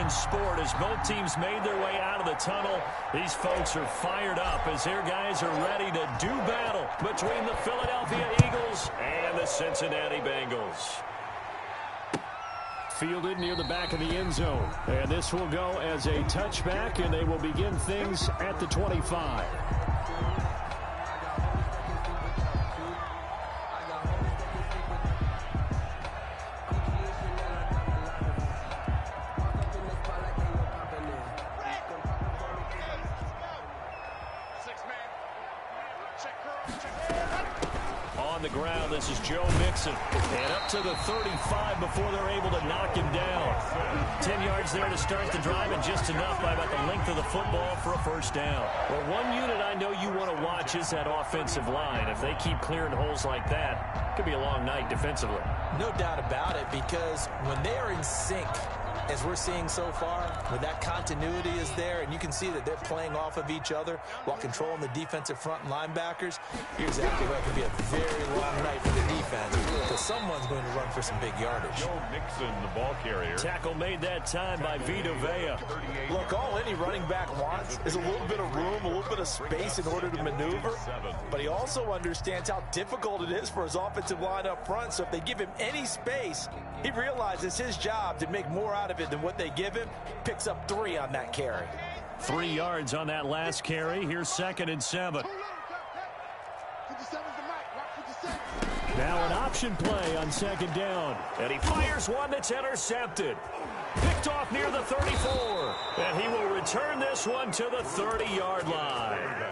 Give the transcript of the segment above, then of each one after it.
in sport as both teams made their way out of the tunnel. These folks are fired up as their guys are ready to do battle between the Philadelphia Eagles and the Cincinnati Bengals. Fielded near the back of the end zone. And this will go as a touchback, and they will begin things at the 25. On the ground, this is Joe Mixon. And up to the 35 before they're able to knock him down. 10 yards there to start the drive, and just enough by about the length of the football for a first down. Well, one unit I know you want to watch is that offensive line. If they keep clearing holes like that, it could be a long night defensively. No doubt about it, because when they are in sync, as we're seeing so far, when that continuity is there, and you can see that they're playing off of each other while controlling the defensive front and linebackers, you're exactly right. It could be a very long night for the defense because someone's going to run for some big yardage. Joe Mixon, the ball carrier. Tackle made that time by Vita Vea. Look, all any running back wants is a little bit of room, a little bit of space in order to maneuver, but he also understands how difficult it is for his offensive line up front, so if they give him any space, he realizes his job to make more out of it than what they give him. Picks up 3 on that carry. 3 yards on that last carry. Here's 2nd and 7. Now an option play on 2nd down. And he fires one that's intercepted. Picked off near the 34. And he will return this one to the 30-yard line.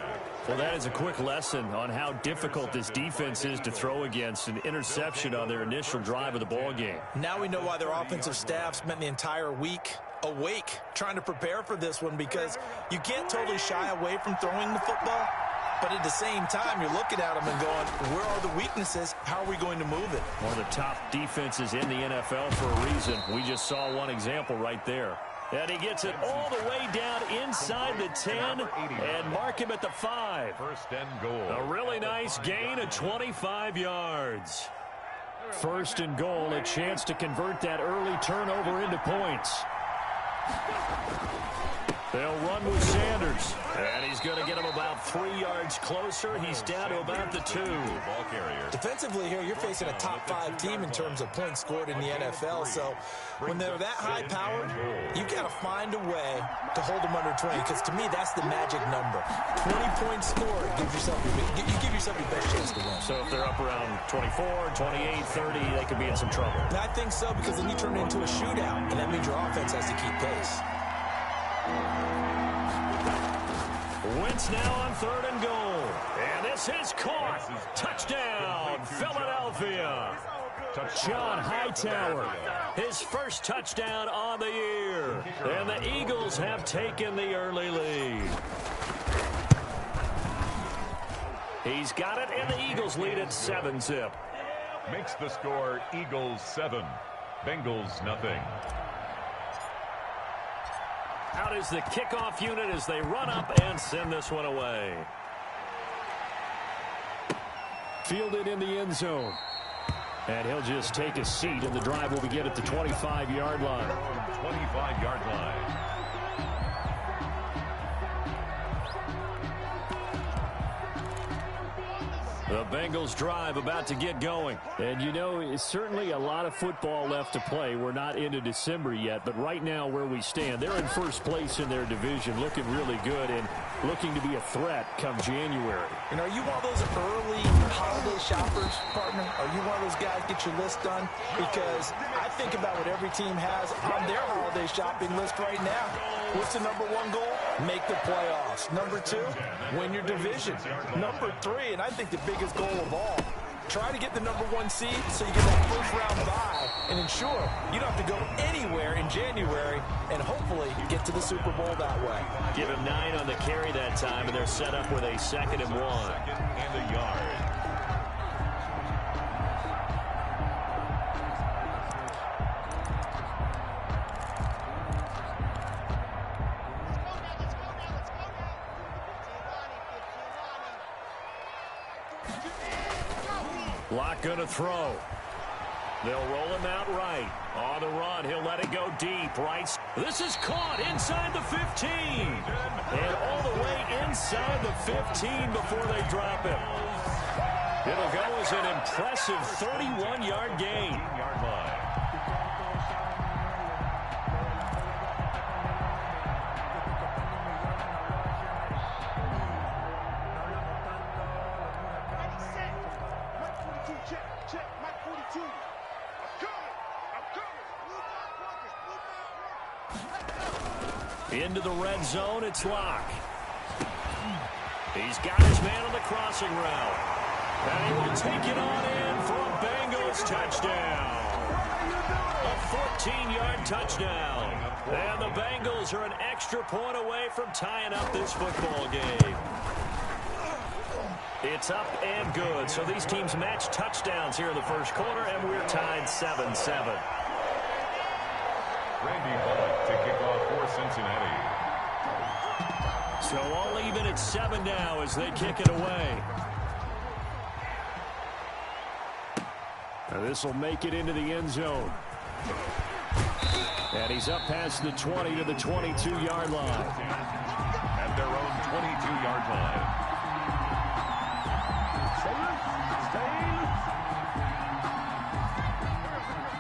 Well, that is a quick lesson on how difficult this defense is to throw against. An interception on their initial drive of the ball game. Now we know why their offensive staff spent the entire week awake trying to prepare for this one, because you can't totally shy away from throwing the football, but at the same time you're looking at them and going, where are the weaknesses? How are we going to move it? One of the top defenses in the NFL for a reason. We just saw one example right there. And he gets it all the way down inside the 10 and mark him at the 5. 1st and goal. A really nice gain of 25 yards. 1st and goal, a chance to convert that early turnover into points. They'll run with Sanders. And he's going to get him about 3 yards closer. He's down to about the 2. Ball carrier. Defensively here, you're facing a top 5 team in terms of points scored in the NFL. So when they're that high-powered, you got to find a way to hold them under 20, because to me, that's the magic number. 20 points scored gives yourself you give yourself your best chance to win. So if they're up around 24, 28, 30, they could be in some trouble. And I think so, because then you turn it into a shootout, and that means your offense has to keep pace. Wentz now on 3rd and goal. And this is caught. Touchdown, Philadelphia. John Hightower, his first touchdown on the year. And the Eagles have taken the early lead. He's got it, and the Eagles lead at 7-zip. Makes the score Eagles 7, Bengals nothing. Out is the kickoff unit as they run up and send this one away. Fielded in the end zone. And he'll just take a seat, and the drive will begin at the 25-yard line. 25-yard line. The Bengals drive about to get going. And, you know, it's certainly a lot of football left to play. We're not into December yet, but right now where we stand, they're in first place in their division, looking really good and looking to be a threat come January. And are you one of those early holiday shoppers, partner? Are you one of those guys get your list done? Because I think about what every team has on their holiday shopping list right now. What's the number 1 goal? Make the playoffs. Number 2, win your division. Number 3, and I think the biggest goal of all, try to get the number 1 seed so you get that first-round bye and ensure you don't have to go anywhere in January and hopefully get to the Super Bowl that way. Give him 9 on the carry that time, and they're set up with a 2nd and 1. 2nd and a yard. Lock going to throw. They'll roll him out right. On the run, he'll let it go deep. Right This is caught inside the 15. And all the way inside the 15 before they drop him. It'll go as an impressive 31-yard gain. Into the red zone, it's Locke. He's got his man on the crossing route. And he will take it on in for a Bengals touchdown. A 14-yard touchdown. And the Bengals are an extra point away from tying up this football game. It's up and good. So these teams match touchdowns here in the first quarter, and we're tied 7-7. Randy Bullock to kick off for Cincinnati. So all even at 7 now as they kick it away. Now this will make it into the end zone. And he's up past the 20 to the 22-yard line. At their own 22-yard line.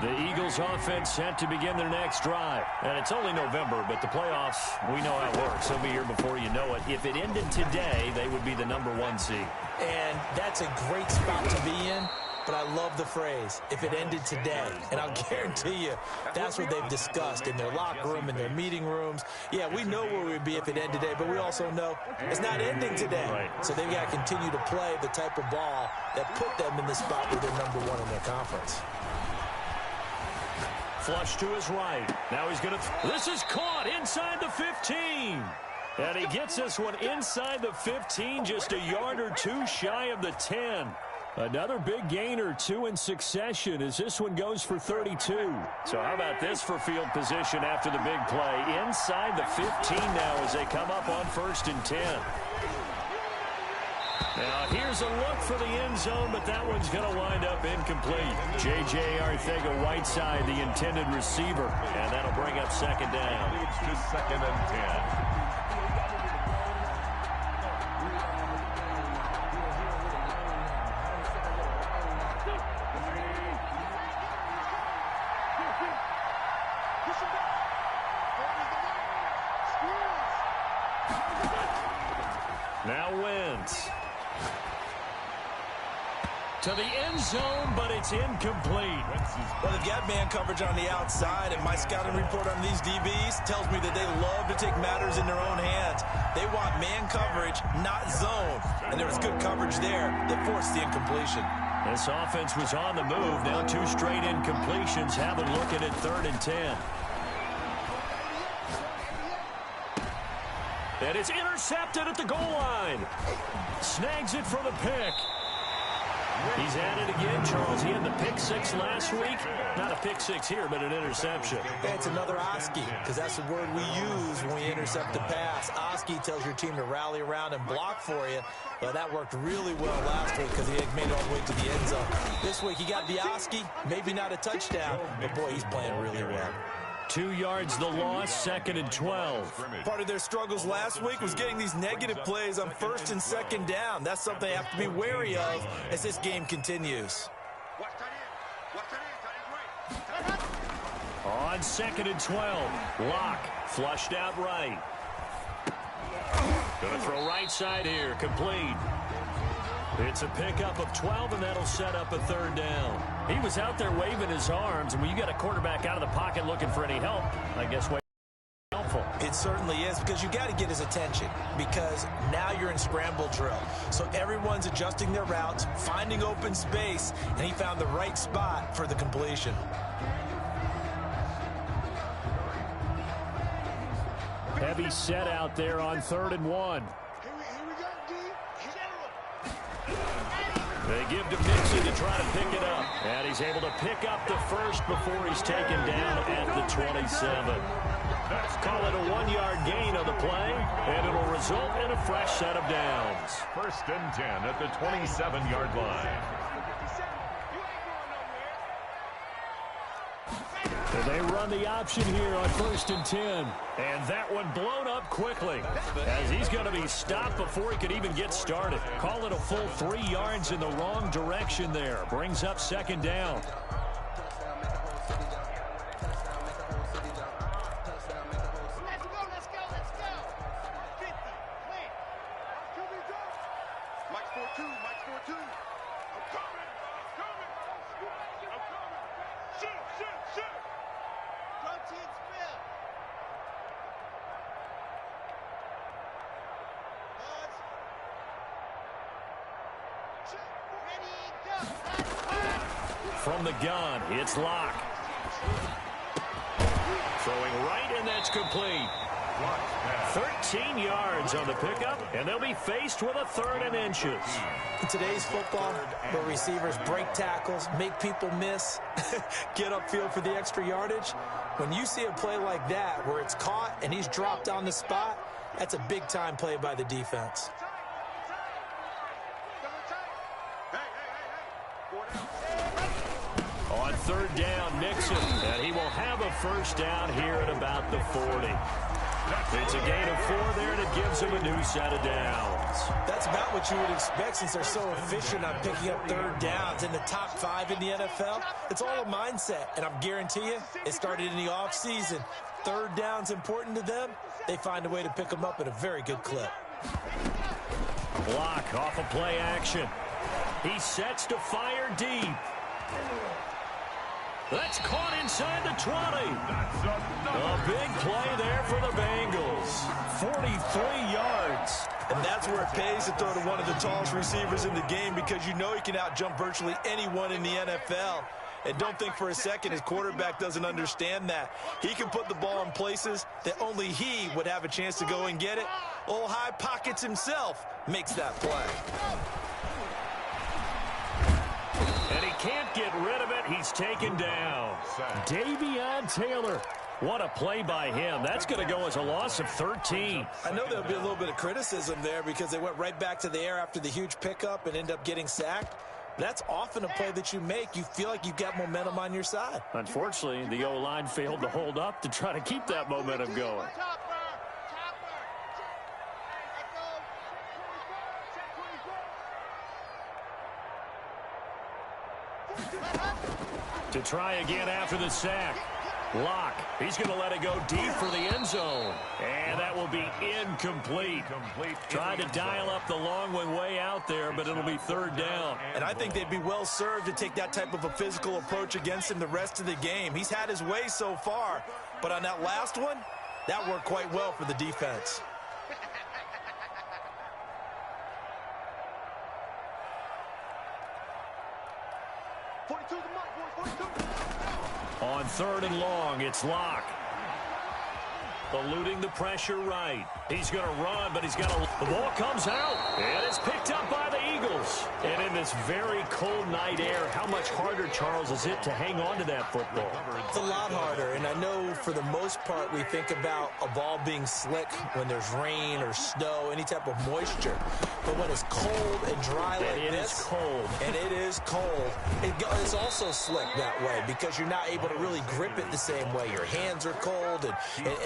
The Eagles offense set to begin their next drive. And it's only November, but the playoffs, we know how it works. They'll be here before you know it. If it ended today, they would be the #1 seed. And that's a great spot to be in. But I love the phrase, if it ended today. And I'll guarantee you, that's what they've discussed in their locker room, in their meeting rooms. Yeah, we know where we'd be if it ended today, but we also know it's not ending today. Right. So they've got to continue to play the type of ball that put them in the spot where they're #1 in their conference. Flush to his right. Now he's going to... This is caught inside the 15. And he gets this one inside the 15, just a yard or two shy of the 10. Another big gain or two in succession as this one goes for 32. So how about this for field position after the big play? Inside the 15 now as they come up on 1st and 10. Now here's a look for the end zone, but that one's going to wind up incomplete. J.J. Arcega-Whiteside, the intended receiver, and that'll bring up 2nd down. Leads to 2nd and 10. Now Wentz. To the end zone, but it's incomplete. Well, they've got man coverage on the outside, and my scouting report on these DBs tells me that they love to take matters in their own hands. They want man coverage, not zone. And there was good coverage there that forced the incompletion. This offense was on the move. Now 2 straight incompletions. Have a look at it, 3rd and 10. And it's intercepted at the goal line. Snags it for the pick. He's at it again, Charles. He had the pick 6 last week. Not a pick 6 here, but an interception. It's another Oski, because that's the word we use when we intercept the pass. Oski tells your team to rally around and block for you. But that worked really well last week because he had made it all the way to the end zone. This week he got the Oski, maybe not a touchdown, but boy, he's playing really well. 2 yards the loss, 2nd and 12. Part of their struggles last week was getting these negative plays on 1st and 2nd down. That's something they have to be wary of as this game continues. On 2nd and 12, Locke flushed out right. Going to throw right side here, complete. It's a pickup of 12, and that'll set up a 3rd down. He was out there waving his arms, and when you got a quarterback out of the pocket looking for any help, I guess helpful. It certainly is, because you got to get his attention, because now you're in scramble drill. So everyone's adjusting their routes, finding open space, and he found the right spot for the completion. Heavy set out there on 3rd and 1. They give to Mixon to try to pick it up. And he's able to pick up the first before he's taken down at the 27. Call it a 1-yard gain on the play, and it'll result in a fresh set of downs. 1st and 10 at the 27-yard line. They run the option here on 1st and 10. And that one blown up quickly as he's going to be stopped before he could even get started. Call it a full 3 yards in the wrong direction there. Brings up 2nd down. From the gun, it's Locke. Throwing right, and that's complete. 13 yards on the pickup, and they'll be faced with a 3rd and inches. In today's football, where receivers break tackles, make people miss, get upfield for the extra yardage, when you see a play like that where it's caught and he's dropped on the spot, that's a big-time play by the defense. On 3rd down, Nixon, and he will have a 1st down here at about the 40. It's a gain of 4 there, and it gives him a new set of downs. That's about what you would expect since they're so efficient on picking up 3rd downs. In the top 5 in the NFL, it's all a mindset, and I'm guarantee you, it started in the offseason. 3rd down's important to them. They find a way to pick them up at a very good clip. Block off of play action. He sets to fire deep. That's caught inside the 20. A big play there for the Bengals. 43 yards. And that's where it pays to throw to one of the tallest receivers in the game, because you know he can outjump virtually anyone in the NFL. And don't think for a second his quarterback doesn't understand that. He can put the ball in places that only he would have a chance to go and get it. Old High Pockets himself makes that play. And he can't get rid of it. He's taken down. Davion Taylor. What a play by him. That's going to go as a loss of 13. I know there'll be a little bit of criticism there because they went right back to the air after the huge pickup and end up getting sacked. That's often a play that you make. You feel like you've got momentum on your side. Unfortunately, the O-line failed to hold up to try to keep that momentum going. To try again after the sack. Locke, he's going to let it go deep for the end zone. And that will be incomplete. Trying to dial up the long one way out there, but it'll be 3rd down. And I think they'd be well served to take that type of a physical approach against him the rest of the game. He's had his way so far, but on that last one, that worked quite well for the defense. On 3rd and long, it's Locke. Eluding the pressure right. He's going to run, but the ball comes out, and it's picked up by the Eagles. And in this very cold night air, how much harder, Charles, is it to hang on to that football? It's a lot harder, and I know for the most part we think about a ball being slick when there's rain or snow, any type of moisture. But when it's cold and dry like this, is cold. And it is cold, it's also slick that way because you're not able to really grip it the same way. Your hands are cold,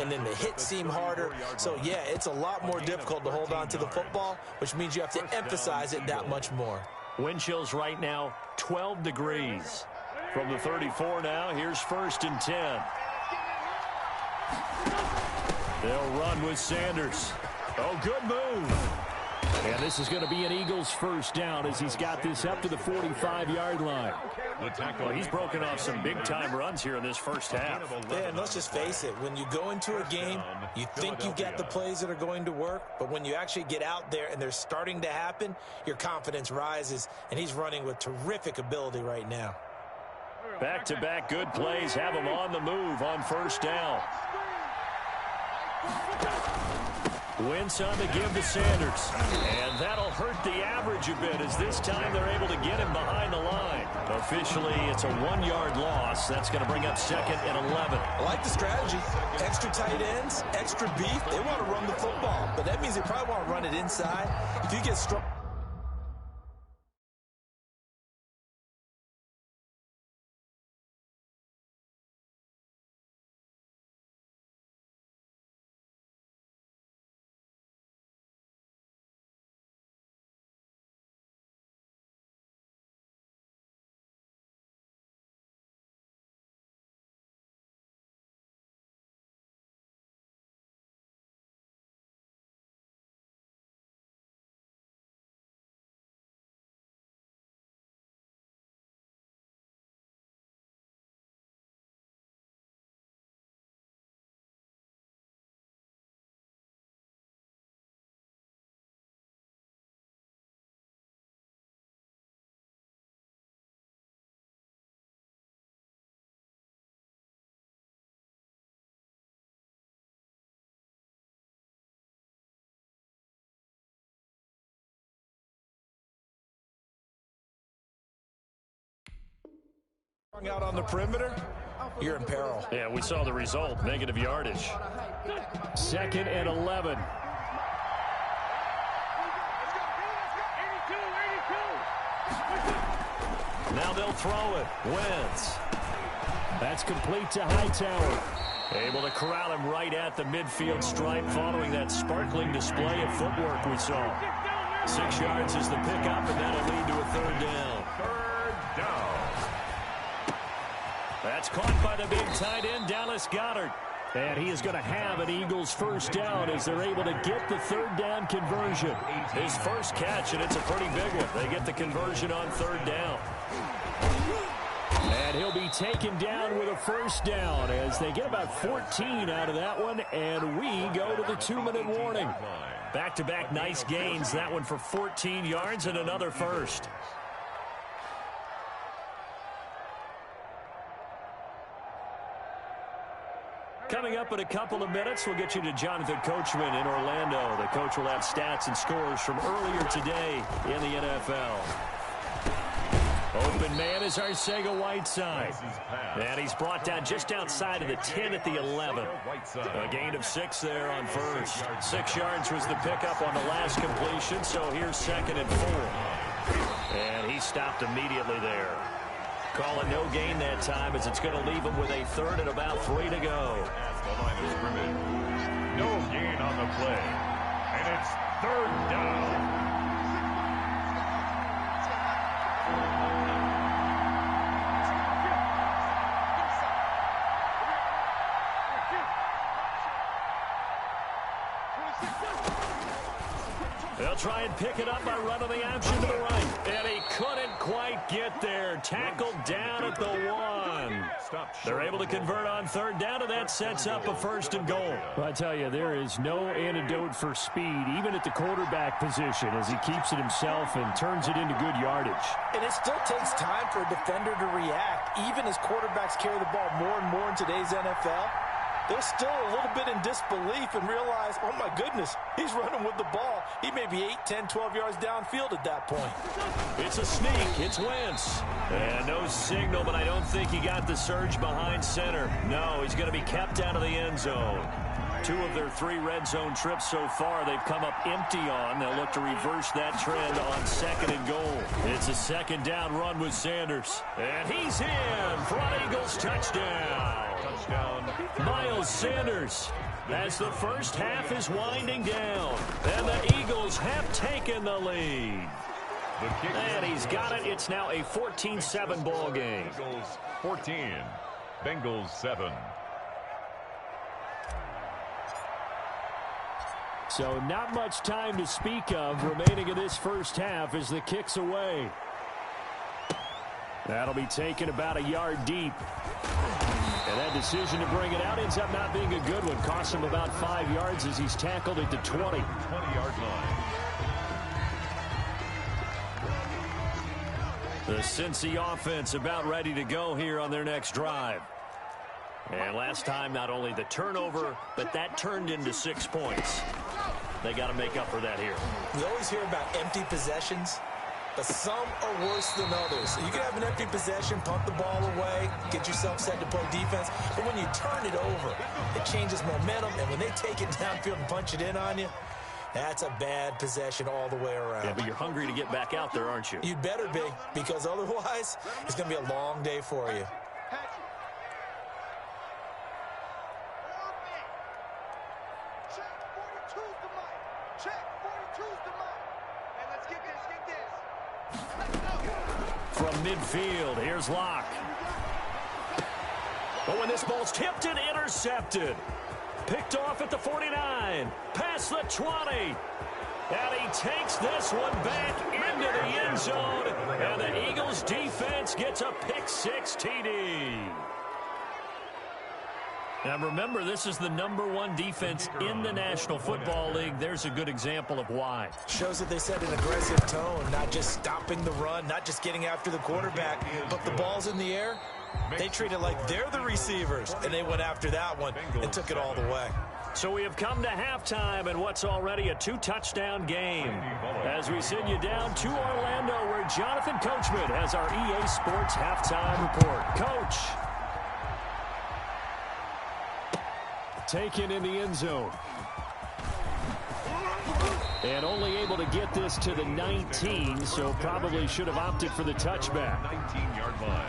and then the hits seem harder. So, yeah, it's a lot more difficult to hold on to the football, which means you have to emphasize it that much more. Wind chills right now, 12 degrees. From the 34 now, here's 1st and 10. They'll run with Sanders. Oh, good move. And this is going to be an Eagles 1st down as he's got this up to the 45-yard line. Well, he's broken off some big-time runs here in this first half. Yeah, and let's just face it. When you go into a game, you think you've got the plays that are going to work, but when you actually get out there and they're starting to happen, your confidence rises, and he's running with terrific ability right now. Back-to-back good plays have him on the move on 1st down. Wentz on the give to Sanders. And that'll hurt the average a bit as this time they're able to get him behind the line. Officially, it's a 1-yard loss. That's going to bring up 2nd and 11. I like the strategy. Extra tight ends, extra beef. They want to run the football, but that means they probably want to run it inside. If you get strong. Out on the perimeter, you're in peril. Yeah, we saw the result, negative yardage. 2nd and 11. Now they'll throw it. Wentz. That's complete to Hightower. Able to corral him right at the midfield stripe following that sparkling display of footwork we saw. 6 yards is the pickup, and that'll lead to a 3rd down. 3rd down. That's caught by the big tight end, Dallas Goedert. And he is going to have an Eagles 1st down as they're able to get the 3rd down conversion. His first catch, and it's a pretty big one. They get the conversion on 3rd down. And he'll be taken down with a 1st down as they get about 14 out of that one, and we go to the 2-minute warning. Back-to-back nice gains, that one for 14 yards and another first. Coming up in a couple of minutes, we'll get you to Jonathan Coachman in Orlando. The coach will have stats and scores from earlier today in the NFL. Open man is Arcega-Whiteside. And he's brought down just outside of the 10 at the 11. A gain of 6 there on first. 6 yards was the pickup on the last completion, so here's 2nd and 4. And he stopped immediately there. Call it no gain that time as it's going to leave him with a 3rd and about 3 to go. Past the line of scrimmage. No gain on the play. And it's 3rd down. They'll try and pick it up by running the option to the right. And he couldn't quite get there. Tackled down at the 1. They're able to convert on 3rd down, and that sets up a 1st and goal. Well, I tell you, there is no antidote for speed, even at the quarterback position, as he keeps it himself and turns it into good yardage. And it still takes time for a defender to react. Even as quarterbacks carry the ball more and more in today's NFL, they're still a little bit in disbelief and realize, oh, my goodness, he's running with the ball. He may be 8, 10, 12 yards downfield at that point. It's a sneak. It's Wentz. And no signal, but I don't think he got the surge behind center. No, he's going to be kept out of the end zone. 2 of their 3 red zone trips so far, they've come up empty on. They'll look to reverse that trend on 2nd and goal. It's a 2nd down run with Sanders. And he's in for an Eagles touchdown. Miles Sanders, as the first half is winding down, and the Eagles have taken the lead. And he's got it. It's now a 14-7 ball game. Eagles 14, Bengals 7. So not much time to speak of remaining in this first half as the kick's away. That'll be taken about a yard deep. And that decision to bring it out ends up not being a good one. Costs him about 5 yards as he's tackled at the 20. 20-yard line. The Cincy offense about ready to go here on their next drive. And last time, not only the turnover, but that turned into 6 points. They got to make up for that here. We always hear about empty possessions, but some are worse than others. You can have an empty possession, pump the ball away, get yourself set to play defense, but when you turn it over, it changes momentum, and when they take it downfield and punch it in on you, that's a bad possession all the way around. Yeah, but you're hungry to get back out there, aren't you? You'd better be, because otherwise, it's going to be a long day for you. From midfield, here's Locke. But when this ball's tipped and intercepted. Picked off at the 49. Past the 20. And he takes this one back into the end zone. And the Eagles defense gets a pick-6 TD. Now remember, this is the #1 defense in the National Football League. There's a good example of why. Shows that they set an aggressive tone, not just stopping the run, not just getting after the quarterback, but the ball's in the air. They treat it like they're the receivers, and they went after that one and took it all the way. So we have come to halftime in what's already a 2-touchdown game. As we send you down to Orlando, where Jonathan Coachman has our EA Sports halftime report. Coach. Taken in the end zone. And only able to get this to the 19, so probably should have opted for the touchback. 19-yard line.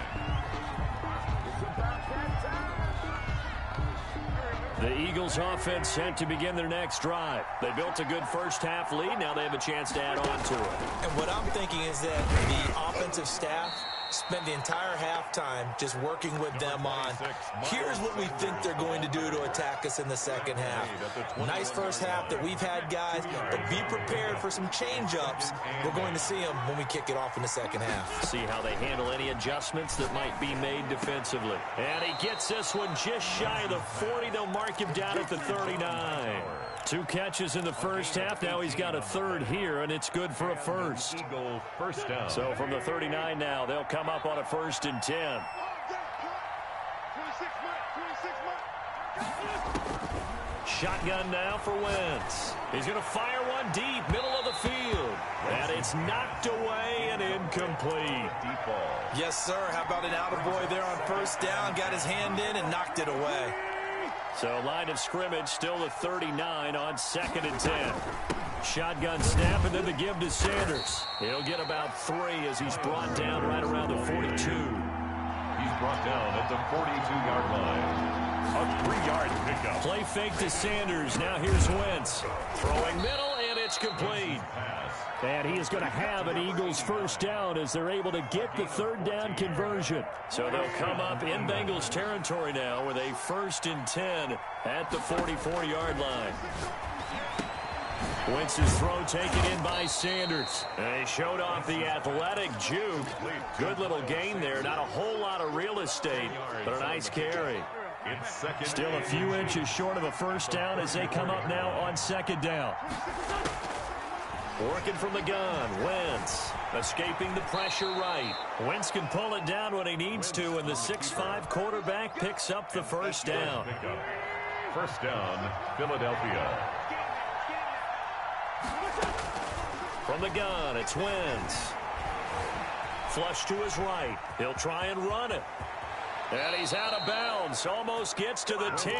The Eagles offense set to begin their next drive. They built a good first-half lead. Now they have a chance to add on to it. And what I'm thinking is that the offensive staff spent the entire halftime just working with them on, here's what we think they're going to do to attack us in the second half. Nice first half that we've had, guys, but be prepared for some change-ups. We're going to see them when we kick it off in the second half. See how they handle any adjustments that might be made defensively. And he gets this one just shy of the 40. They'll mark him down at the 39. 2 catches in the first half. Now he's got a third here, and it's good for a first. Eagle first down. So from the 39 now, they'll come up on a 1st and 10. Shotgun now for Wentz. He's going to fire one deep, middle of the field. And it's knocked away and incomplete. Deep ball. Yes, sir. How about an attaboy there on first down? Got his hand in and knocked it away. So line of scrimmage still the 39 on 2nd and 10. Shotgun snap and then the give to Sanders. He'll get about 3 as he's brought down right around the 42. He's brought down at the 42-yard line. A 3-yard pickup. Play fake to Sanders. Now here's Wentz. Throwing middle, and it's complete. And he is going to have an Eagles first down as they're able to get the 3rd down conversion. So they'll come up in Bengals territory now with a 1st and 10 at the 44-yard line. Wentz's throw taken in by Sanders. And he showed off the athletic juke. Good little gain there. Not a whole lot of real estate, but a nice carry. Still a few inches short of a first down as they come up now on 2nd down. Working from the gun, Wentz escaping the pressure right. Wentz can pull it down when he needs to, and the 6'5" quarterback picks up the first down. First down, Philadelphia. From the gun, it's Wentz. Flush to his right. He'll try and run it. And he's out of bounds. Almost gets to the 10.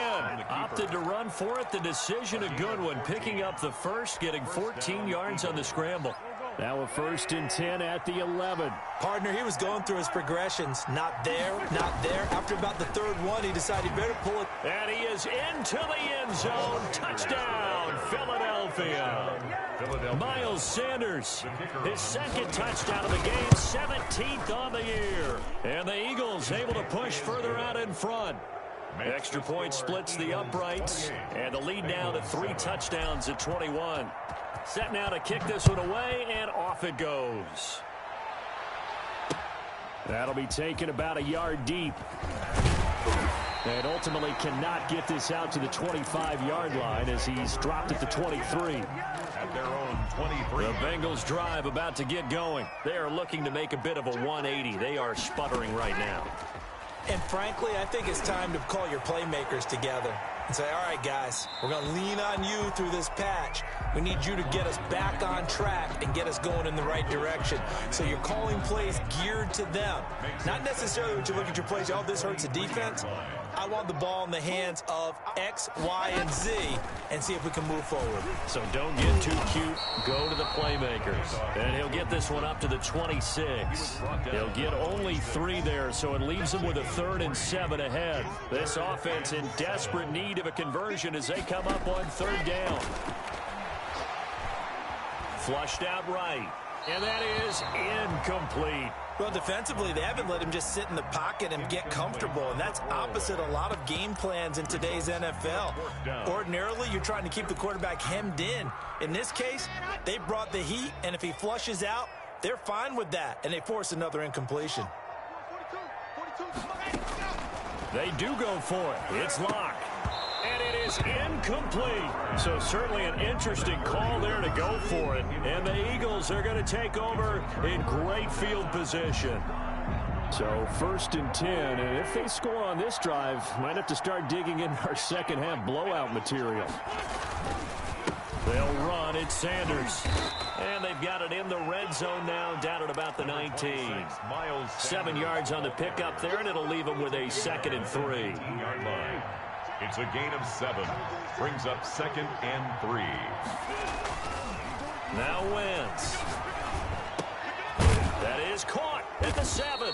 Opted to run for it. The decision a good one. Picking up the first, getting 14 yards on the scramble. Now a 1st and 10 at the 11. Partner, he was going through his progressions. Not there, not there. After about the 3rd one, he decided he better pull it. And he is into the end zone. Touchdown, Philadelphia. Miles Sanders, his 2nd touchdown of the game, 17th on the year. And the Eagles able to push further out in front. Extra point splits the uprights, and the lead now to 3 touchdowns at 21. Set now to kick this one away, and off it goes. That'll be taken about a yard deep. And ultimately cannot get this out to the 25-yard line as he's dropped at the 23. At their own 23. The Bengals drive about to get going. They are looking to make a bit of a 180. They are sputtering right now. And frankly, I think it's time to call your playmakers together and say, all right, guys, we're going to lean on you through this patch. We need you to get us back on track and get us going in the right direction. So you're calling plays geared to them. Not necessarily when you look at your plays, oh, this hurts the defense. I want the ball in the hands of X, Y, and Z and see if we can move forward. So don't get too cute. Go to the playmakers. And he'll get this one up to the 26. He'll get only 3 there, so it leaves him with a 3rd and 7 ahead. This offense in desperate need of a conversion as they come up on 3rd down. Flushed out right. And that is incomplete. Well, defensively, they haven't let him just sit in the pocket and get comfortable, and that's opposite a lot of game plans in today's NFL. Ordinarily, you're trying to keep the quarterback hemmed in. In this case, they brought the heat, and if he flushes out, they're fine with that, and they force another incompletion. They do go for it. It's locked. And it is incomplete. So certainly an interesting call there to go for it. And the Eagles are going to take over in great field position. So 1st and 10, and if they score on this drive, might have to start digging in our second half blowout material. They'll run. It's Sanders. And they've got it in the red zone now, down at about the 19. 7 yards on the pickup there, and it'll leave them with a 2nd and 3. It's a gain of 7. Brings up 2nd and 3. Now Wentz. That is caught at the 7.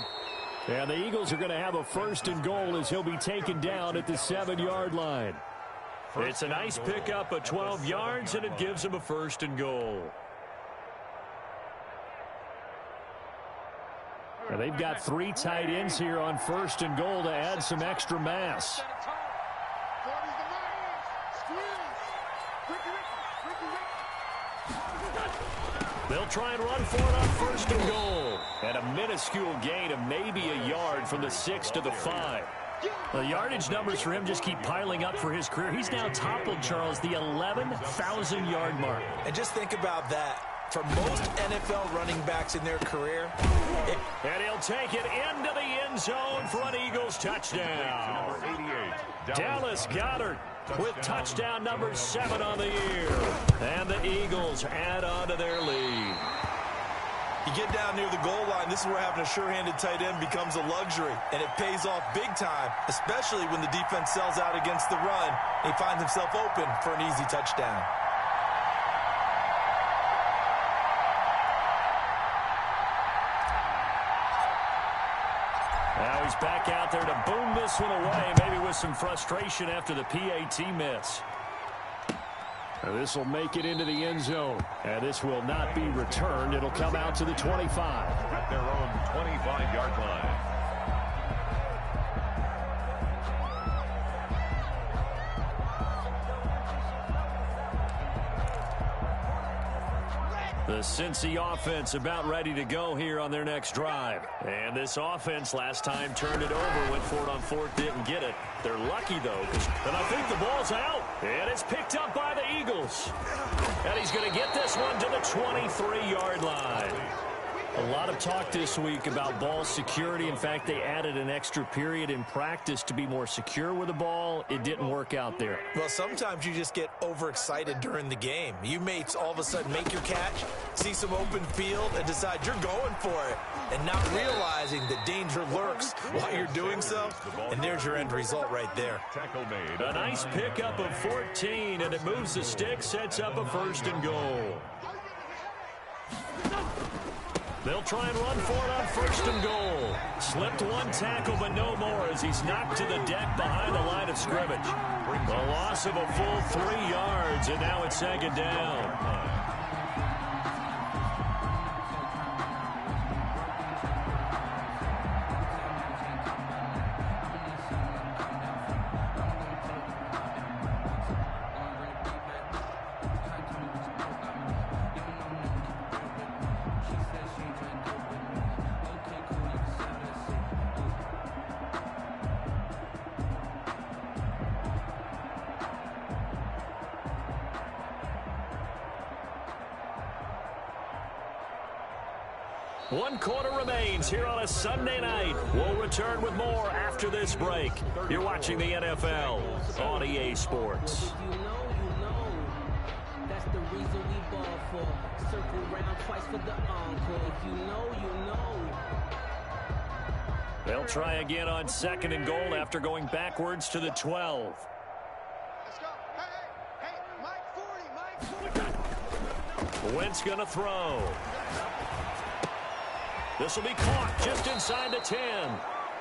And the Eagles are going to have a 1st and goal as he'll be taken down at the 7-yard line. It's a nice pickup of 12 yards, and it gives them a 1st and goal. Now they've got 3 tight ends here on 1st and goal to add some extra mass. They'll try and run for it on 1st and goal. And a minuscule gain of maybe a yard from the 6 to the 5. The yardage numbers for him just keep piling up for his career. He's now toppled, Charles, the 11,000-yard mark. And just think about that. For most NFL running backs in their career. And he'll take it into the end zone for an Eagles touchdown. Dallas Goedert with touchdown number 7 on the year. And the Eagles add on to their lead. You get down near the goal line, this is where having a sure-handed tight end becomes a luxury. And it pays off big time, especially when the defense sells out against the run. He finds himself open for an easy touchdown. Now he's back out there to boom this one away, maybe with some frustration after the PAT miss. This will make it into the end zone. And this will not be returned. It'll come out to the 25. At their own 25-yard line. The Cincy offense about ready to go here on their next drive. And this offense last time turned it over, went for it on 4th, didn't get it. They're lucky, though, and I think the ball's out. And it's picked up by the Eagles. And he's going to get this one to the 23-yard line. A lot of talk this week about ball security. In fact, they added an extra period in practice to be more secure with the ball. It didn't work out there. Well, sometimes you just get overexcited during the game. You may all of a sudden make your catch, see some open field, and decide you're going for it, and not realizing that danger lurks while you're doing so. And there's your end result right there. A nice pickup of 14, and it moves the stick, sets up a 1st and goal. They'll try and run for it on 1st and goal. Slipped one tackle, but no more as he's knocked to the deck behind the line of scrimmage. A loss of a full 3 yards, and now it's 2nd down. One quarter remains here on a Sunday night. We'll return with more after this break. You're watching the NFL on EA Sports. You know. That's the reason we ball for. Circle round twice for the encore. If you know, you know. They'll try again on 2nd and goal after going backwards to the 12. Let's go. Hey, Mike 40, Mike 40. Wentz going to throw. This will be caught just inside the 10.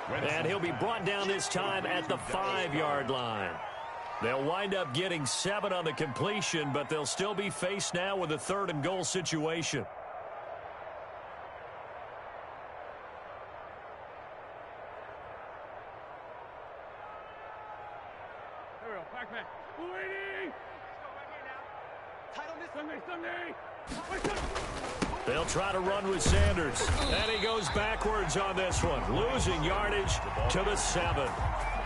And he'll be brought down this time at the 5-yard line. They'll wind up getting 7 on the completion, but they'll still be faced now with a 3rd and goal situation. There we go. Back man. Waiting. Let's go right here now. Tight on this. Sunday. They'll try to run with Sanders. And he goes backwards on this one, losing yardage to the 7.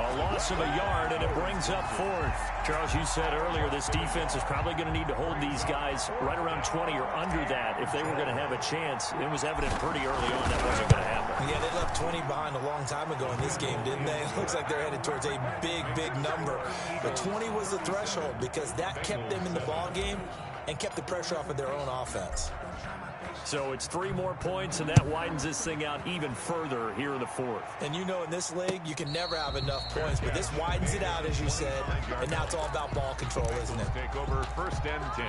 A loss of a yard, and it brings up 4th. Charles, you said earlier this defense is probably going to need to hold these guys right around 20 or under that if they were going to have a chance. It was evident pretty early on that wasn't going to happen. Yeah, they left 20 behind a long time ago in this game, didn't they? It looks like they're headed towards a big, big number. But 20 was the threshold because that kept them in the ball game and kept the pressure off of their own offense. So it's 3 more points, and that widens this thing out even further here in the 4th. And you know in this league, you can never have enough points, but this widens it out, as you said, and now it's all about ball control, isn't it? Take over 1st and 10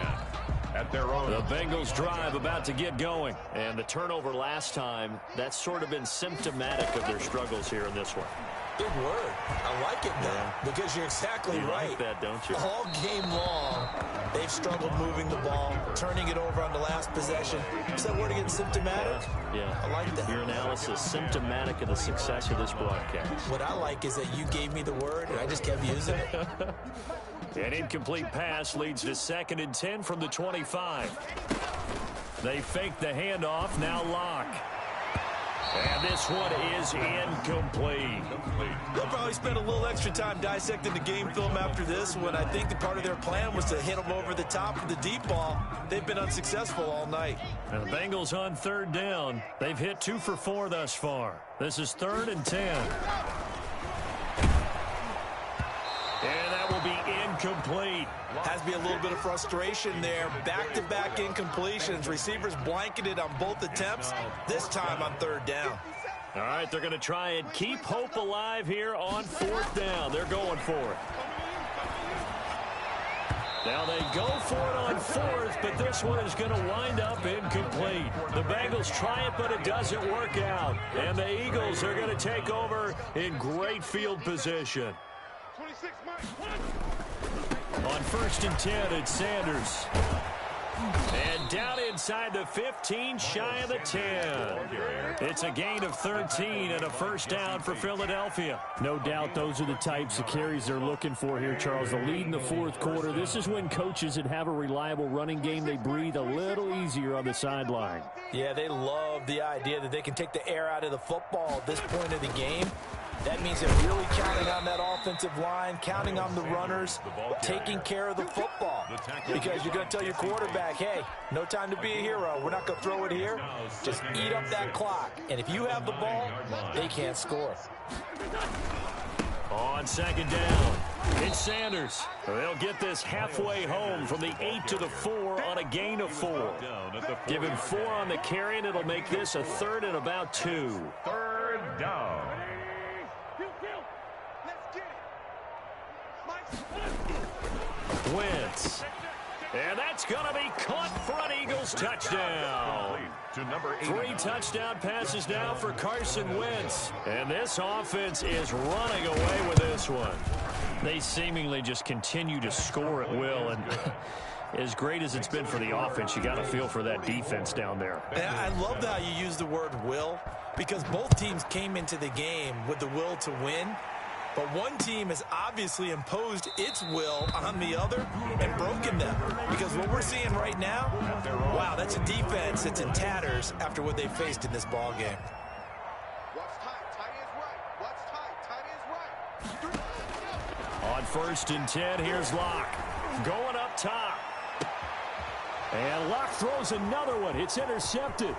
at their own. The Bengals drive about to get going. And the turnover last time, that's sort of been symptomatic of their struggles here in this one. Good word. I like it now because you're exactly right. Like that, don't you? All game long, they've struggled moving the ball, turning it over on the last possession. Is that word again, symptomatic? Yeah. I like that. Your analysis, symptomatic of the success of this broadcast. What I like is that you gave me the word, and I just kept using it. An incomplete pass leads to 2nd and 10 from the 25. They fake the handoff, now Locke. And this one is incomplete. They'll probably spend a little extra time dissecting the game film after this one. I think that part of their plan was to hit them over the top of the deep ball. They've been unsuccessful all night. And the Bengals on 3rd down. They've hit 2 for 4 thus far. This is 3rd and 10. And that will be incomplete. Has to be a little bit of frustration there. Back-to-back incompletions. Receivers blanketed on both attempts, this time on 3rd down. All right, they're going to try and keep hope alive here on 4th down. They're going for it. Now they go for it on 4th, but this one is going to wind up incomplete. The Bengals try it, but it doesn't work out. And the Eagles are going to take over in great field position. On 1st and 10, it's Sanders. And down inside the 15, shy of the 10. It's a gain of 13 and a 1st down for Philadelphia. No doubt those are the types of carries they're looking for here, Charles. The lead in the 4th quarter. This is when coaches that have a reliable running game, they breathe a little easier on the sideline. Yeah, they love the idea that they can take the air out of the football at this point of the game. That means they're really counting on that offensive line, counting on the runners, taking care of the football. Because you're going to tell your quarterback, hey, no time to be a hero. We're not going to throw it here. Just eat up that clock. And if you have the ball, they can't score. On 2nd down, it's Sanders. They'll get this halfway home from the 8 to the 4 on a gain of 4. Give him 4 on the carry, and it'll make this a 3rd and about 2. 3rd down. Wentz. And that's going to be caught for an Eagles touchdown. To number 8. 3 touchdown passes now for Carson Wentz. And this offense is running away with this one. They seemingly just continue to score at will. And as great as it's been for the offense, you got to feel for that defense down there. And I love how you use the word will, because both teams came into the game with the will to win. But one team has obviously imposed its will on the other and broken them. Because what we're seeing right now, wow, that's a defense that's in tatters after what they faced in this ball game. What's tight? Tight is right. What's tight? Tight is right. On 1st and 10, here's Locke. Going up top. And Locke throws another one. It's intercepted.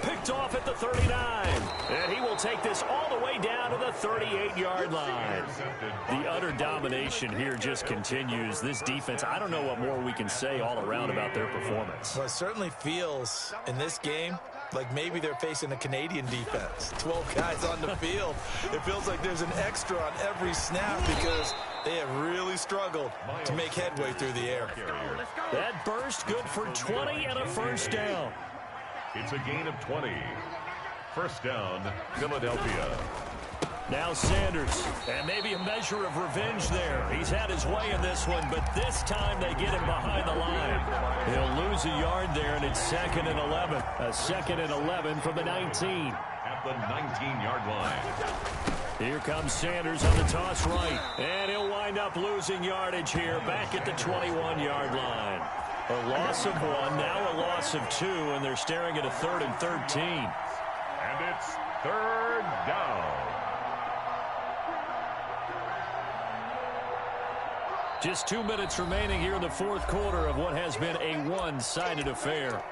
Picked off at the 39. And he will take this all the way down to the 38-yard line. The utter domination here just continues. This defense, I don't know what more we can say all around about their performance. Well, it certainly feels in this game like maybe they're facing a Canadian defense. 12 guys on the field. It feels like there's an extra on every snap because they have really struggled to make headway through the air. That burst good for 20 and a 1st down. It's a gain of 20. 1st down, Philadelphia. Now Sanders, and maybe a measure of revenge there. He's had his way in this one, but this time they get him behind the line. He'll lose a yard there, and it's 2nd and 11. A 2nd and 11 from the 19. At the 19-yard line. Here comes Sanders on the toss right. And he'll wind up losing yardage here back at the 21-yard line. A loss of 1, now a loss of 2, and they're staring at a 3rd and 13. And it's 3rd down. Just 2 minutes remaining here in the fourth quarter of what has been a one-sided affair.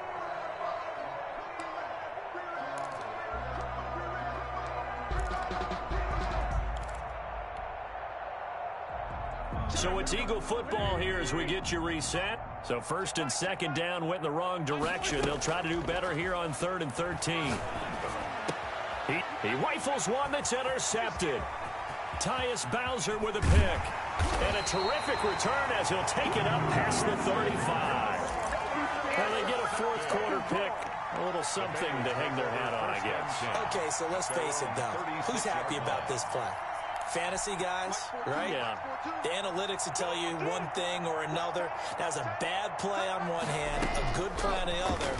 So it's Eagle football here as we get you reset. So 1st and 2nd down went in the wrong direction. They'll try to do better here on 3rd and 13. He rifles one that's intercepted. Tyus Bowser with a pick. And a terrific return as he'll take it up past the 35. And they get a fourth quarter pick. A little something to hang their hat on, I guess. Okay, so let's face it, though. Who's happy about this play? Fantasy guys, right? Yeah. The analytics will tell you one thing or another. That's a bad play on one hand, a good play on the other,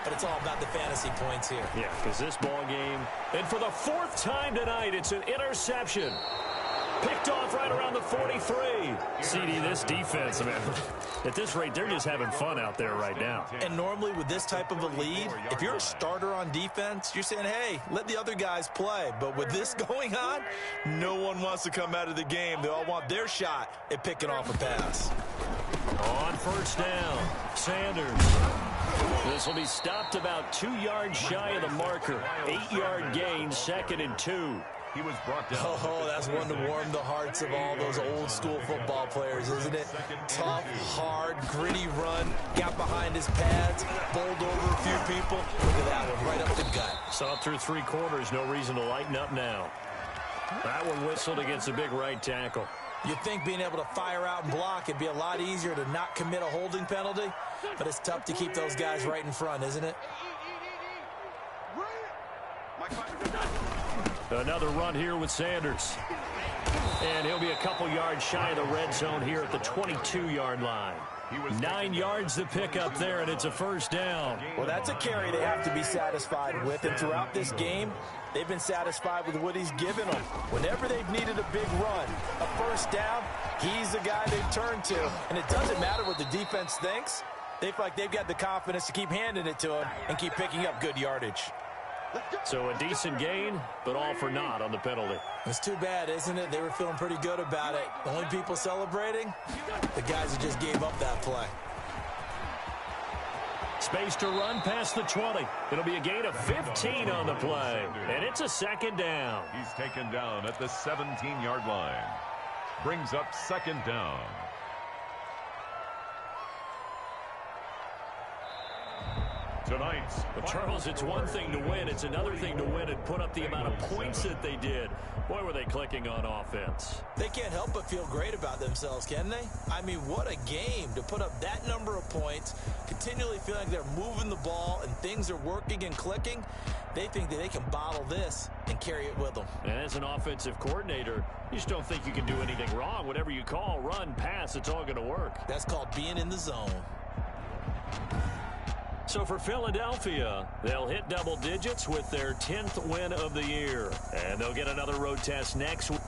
but it's all about the fantasy points here. Yeah, because this ball game, and for the 4th time tonight, it's an interception. Picked off right around the 43. CD, this defense, man, at this rate, they're just having fun out there right now. And normally with this type of a lead, if you're a starter on defense, you're saying, hey, let the other guys play. But with this going on, no one wants to come out of the game. They all want their shot at picking off a pass. On 1st down, Sanders. This will be stopped about 2 yards shy of the marker. 8-yard gain, 2nd and 2. He was brought down. Oh, that's one to warm the hearts of all those old-school football players, isn't it? Tough, hard, gritty run, got behind his pads, bowled over a few people. Look at that one, right up the gut. Saw through 3 quarters, no reason to lighten up now. That one whistled against a big right tackle. You'd think being able to fire out and block, it'd be a lot easier to not commit a holding penalty, but it's tough to keep those guys right in front, isn't it? Another run here with Sanders. And he'll be a couple yards shy of the red zone here at the 22-yard line. 9 yards to pick up there, and it's a 1st down. Well, that's a carry they have to be satisfied with, and throughout this game, they've been satisfied with what he's given them. Whenever they've needed a big run, a 1st down, he's the guy they turn to. And it doesn't matter what the defense thinks. They feel like they've got the confidence to keep handing it to him and keep picking up good yardage. So a decent gain, but all for naught on the penalty. It's too bad, isn't it? They were feeling pretty good about it. The only people celebrating, the guys who just gave up that play. Space to run past the 20. It'll be a gain of 15 on the play, and it's a 2nd down. He's taken down at the 17-yard line. Brings up 2nd down. Tonight's But Charles, it's one thing to win. It's another thing to win and put up the amount of points that they did. Boy, were they clicking on offense. They can't help but feel great about themselves, can they? I mean, what a game to put up that number of points, continually feel like they're moving the ball and things are working and clicking. They think that they can bottle this and carry it with them. And as an offensive coordinator, you just don't think you can do anything wrong. Whatever you call, run, pass, it's all going to work. That's called being in the zone. So for Philadelphia, they'll hit double digits with their 10th win of the year. And they'll get another road test next week.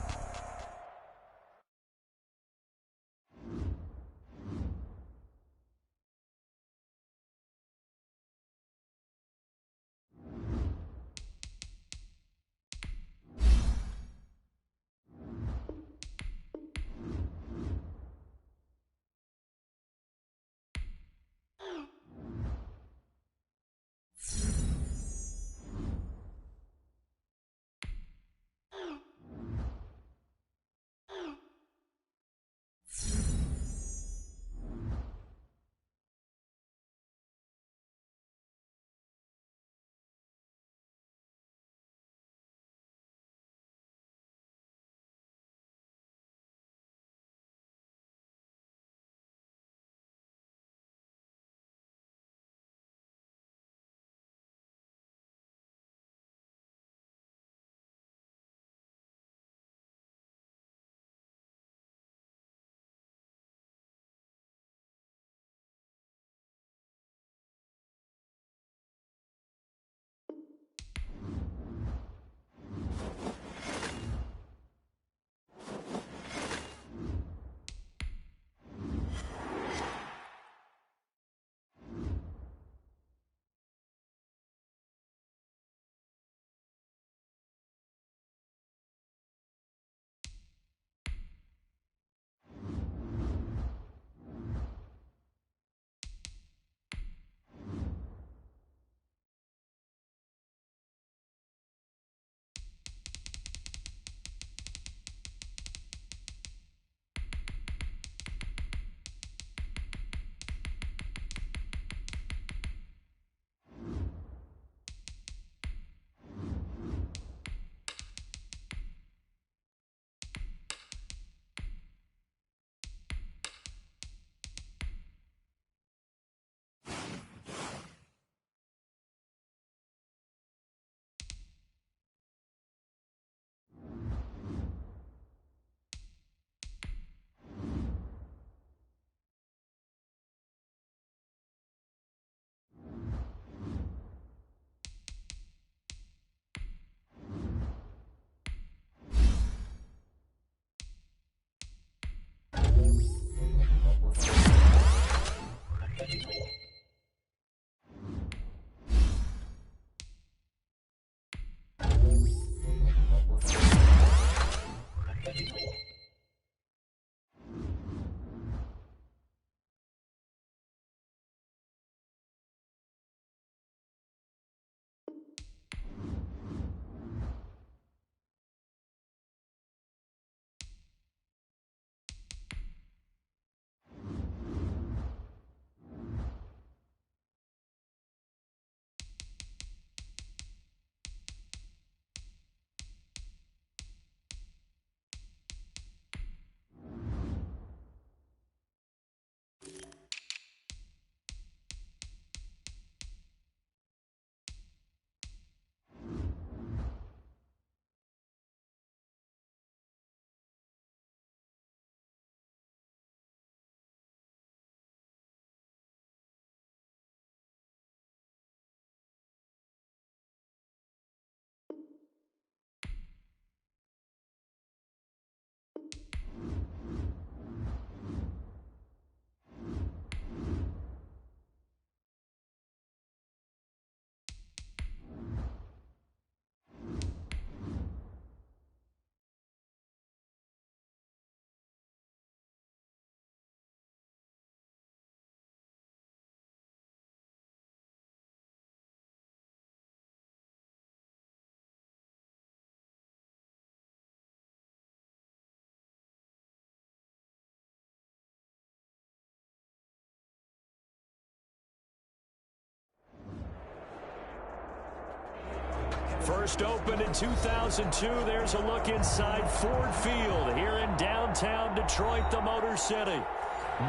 First opened in 2002, there's a look inside Ford Field here in downtown Detroit, the Motor City.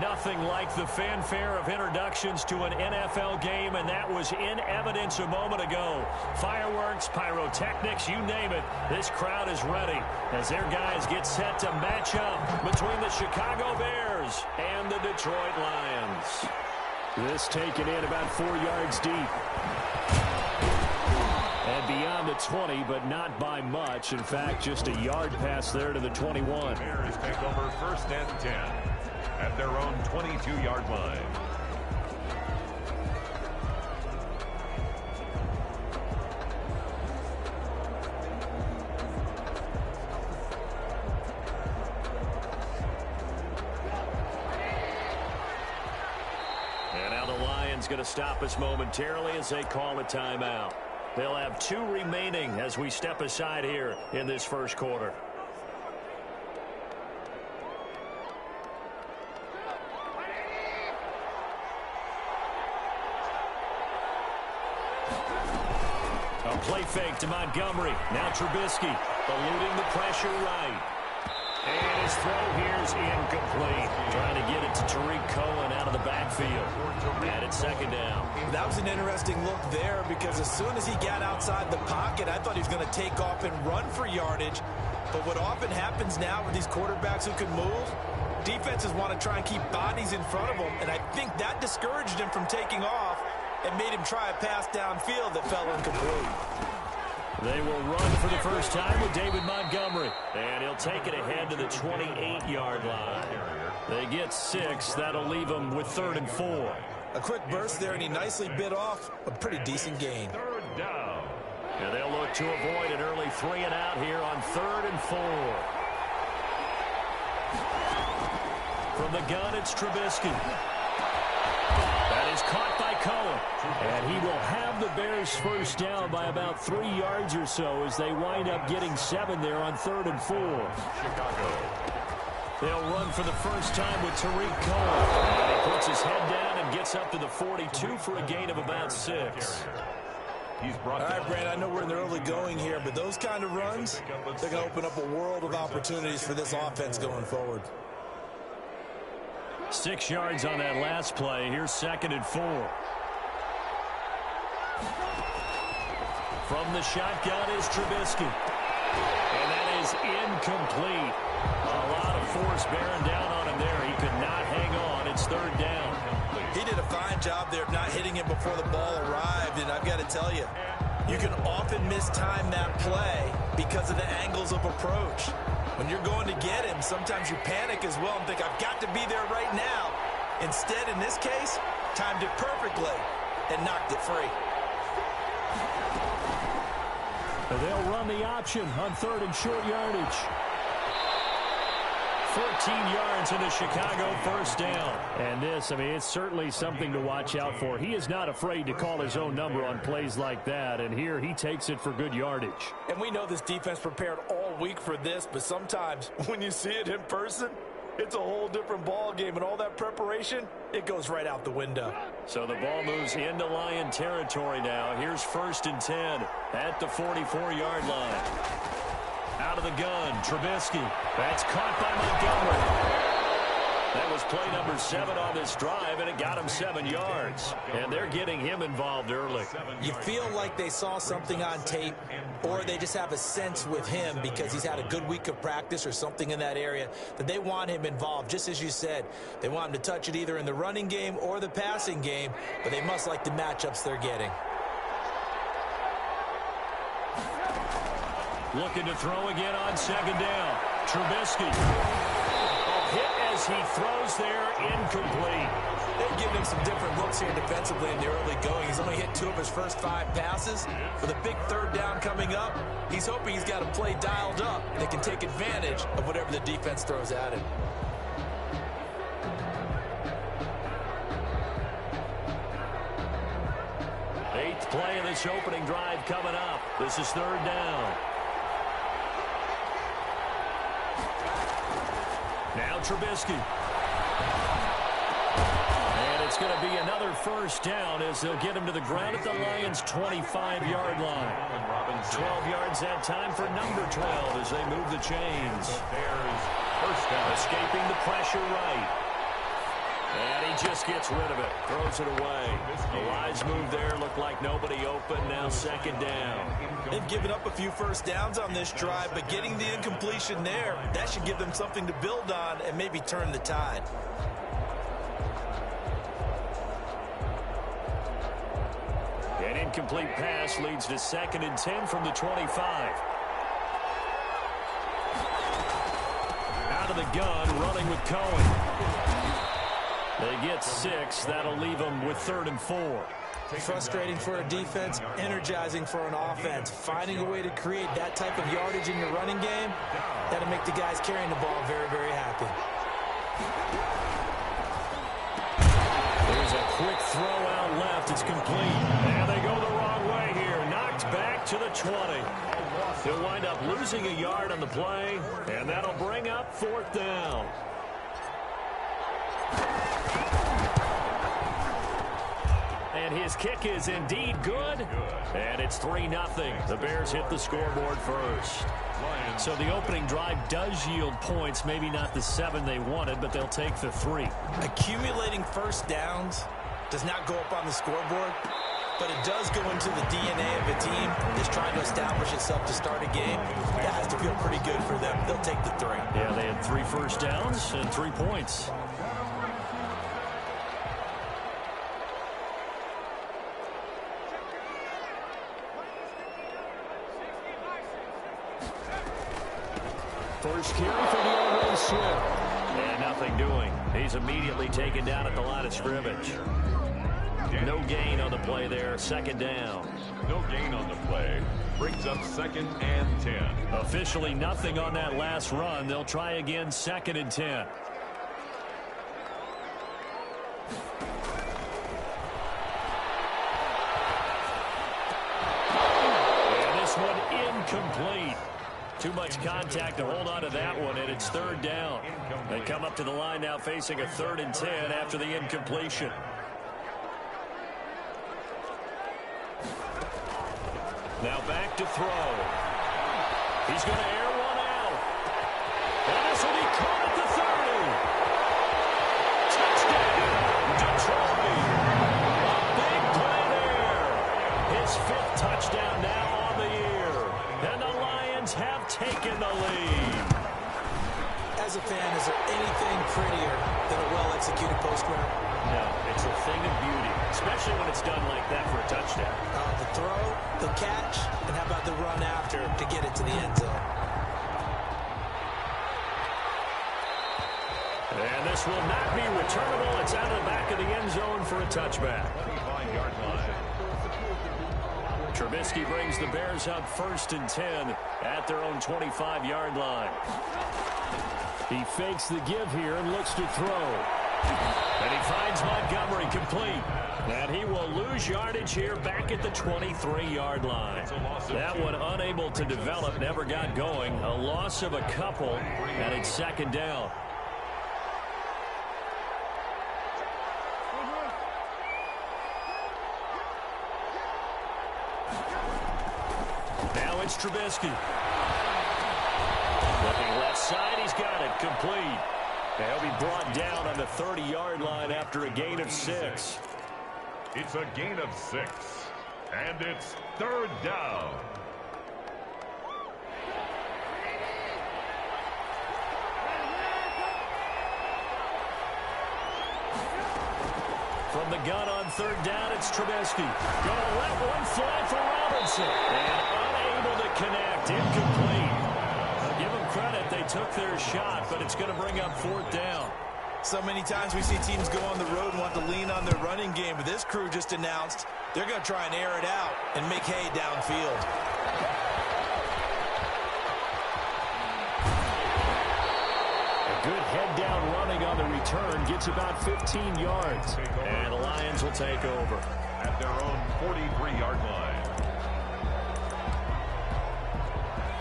Nothing like the fanfare of introductions to an NFL game, and that was in evidence a moment ago. Fireworks, pyrotechnics, you name it. This crowd is ready as their guys get set to match up between the Chicago Bears and the Detroit Lions. This taken in about 4 yards deep. And beyond the 20, but not by much. In fact, just a yard pass there to the 21. Bears take over first and 10 at their own 22-yard line. And now the Lions going to stop us momentarily as they call a timeout. They'll have 2 remaining as we step aside here in this first quarter. A play fake to Montgomery. Now Trubisky eluding the pressure right. And his throw here is incomplete. Trying to get it to Tariq Cohen out of the backfield. And it's second down. That was an interesting look there because as soon as he got outside the pocket, I thought he was going to take off and run for yardage. But what often happens now with these quarterbacks who can move, defenses want to try and keep bodies in front of them. And I think that discouraged him from taking off and made him try a pass downfield that fell incomplete. They will run for the first time with David Montgomery. And he'll take it ahead to the 28-yard line. They get 6. That'll leave them with 3rd and 4. A quick burst there, and he nicely bit off a pretty decent gain. Third down. And they'll look to avoid an early 3 and out here on 3rd and 4. From the gun, it's Trubisky. That is caught by Cohen. And he will have the Bears first down by about 3 yards or so as they wind up getting 7 there on 3rd and 4. Chicago. They'll run for the first time with Tariq Cohen. And he puts his head down and gets up to the 42 for a gain of about 6. He's brought All right, Brad, I know we're in the early going here, but those kind of runs, they're going to open up a world of opportunities for this offense going forward. 6 yards on that last play. Here's 2nd and 4. From the shotgun is Trubisky. And that is incomplete. A lot of force bearing down on him there. He could not hang on. It's 3rd down. He did a fine job there of not hitting him before the ball arrived, and I've got to tell you, you can often mistime that play because of the angles of approach. When you're going to get him, sometimes you panic as well and think, I've got to be there right now. Instead, in this case, timed it perfectly and knocked it free. They'll run the option on 3rd and short yardage. 14 yards into Chicago, first down. And this, I mean, it's certainly something to watch out for. He is not afraid to call his own number on plays like that. And here he takes it for good yardage. And we know this defense prepared all week for this, but sometimes when you see it in person, it's a whole different ball game. And all that preparation, it goes right out the window. So the ball moves into Lion territory now. Here's 1st and 10 at the 44-yard line. Out of the gun, Trubisky. That's caught by Montgomery. That was play number 7 on this drive, and it got him 7 yards. And they're getting him involved early. You feel like they saw something on tape, or they just have a sense with him because he's had a good week of practice or something in that area that they want him involved. Just as you said, they want him to touch it either in the running game or the passing game, but they must like the matchups they're getting. Looking to throw again on 2nd down. Trubisky. A hit as he throws there, incomplete. They've given him some different looks here defensively in the early going. He's only hit 2 of his first 5 passes. With a big 3rd down coming up, he's hoping he's got a play dialed up that can take advantage of whatever the defense throws at him. Eighth play of this opening drive coming up. This is 3rd down. Now Trubisky. And it's it's going to be another first down as they'll get him to the ground at the Lions' 25-yard line. 12 yards that time for number 12 as they move the chains. First down. Escaping the pressure right. And he just gets rid of it. Throws it away. The wise move there. Looked like nobody open. Now second down. They've given up a few first downs on this drive, but getting the incompletion there, that should give them something to build on and maybe turn the tide. An incomplete pass leads to 2nd and 10 from the 25. Out of the gun, running with Cohen. They get 6. That'll leave them with 3rd and 4. Frustrating for a defense, energizing for an offense. Finding a way to create that type of yardage in your running game, that'll make the guys carrying the ball very, very happy. There's a quick throw out left. It's complete. And they go the wrong way here. Knocked back to the 20. They'll wind up losing a yard on the play, and that'll bring up 4th down. And his kick is indeed good. And it's 3-0. The Bears hit the scoreboard first. So the opening drive does yield points. Maybe not the 7 they wanted, but they'll take the 3. Accumulating first downs does not go up on the scoreboard, but it does go into the DNA of a team that's trying to establish itself to start a game. That has to feel pretty good for them. They'll take the 3. Yeah, they had 3 first downs and 3 points. First carry for DeAndre Swift. And nothing doing. He's immediately taken down at the line of scrimmage. No gain on the play there. 2nd down. No gain on the play. Brings up 2nd and 10. Officially nothing on that last run. They'll try again 2nd and 10. And this one incomplete. Too much contact to hold on to that one, and it's 3rd down. They come up to the line now facing a 3rd and 10 after the incompletion. Now back to throw. He's going to air one out. And this will be caught at the 30. Touchdown, Detroit. A big play there. His 5th touchdown now on the year. And the Lions have taken the lead. As a fan, is there anything prettier than a well-executed post route? No, it's a thing of beauty, especially when it's done like that for a touchdown. The throw, the catch, and how about the run after to get it to the end zone? And this will not be returnable. It's out of the back of the end zone for a touchback. 25-yard line. Trubisky brings the Bears up 1st and 10 at their own 25-yard line. He fakes the give here and looks to throw. And he finds Montgomery complete. And he will lose yardage here back at the 23-yard line. That one unable to develop, never got going. A loss of a couple, and it's 2nd down. Now it's Trubisky. Looking left side, he's got it, complete. And he'll be brought down on the 30-yard line after a gain of 6. It's a gain of 6. And it's 3rd down. From the gun on 3rd down, it's Trubisky. Gonna let one fly for Robinson. And unable to connect, incomplete. I'll give them credit, they took their shot, but it's going to bring up 4th down. So many times we see teams go on the road and want to lean on their running game, but this crew just announced they're going to try and air it out and make hay downfield. A good head-down running on the return gets about 15 yards. And the Lions will take over. At their own 43-yard line.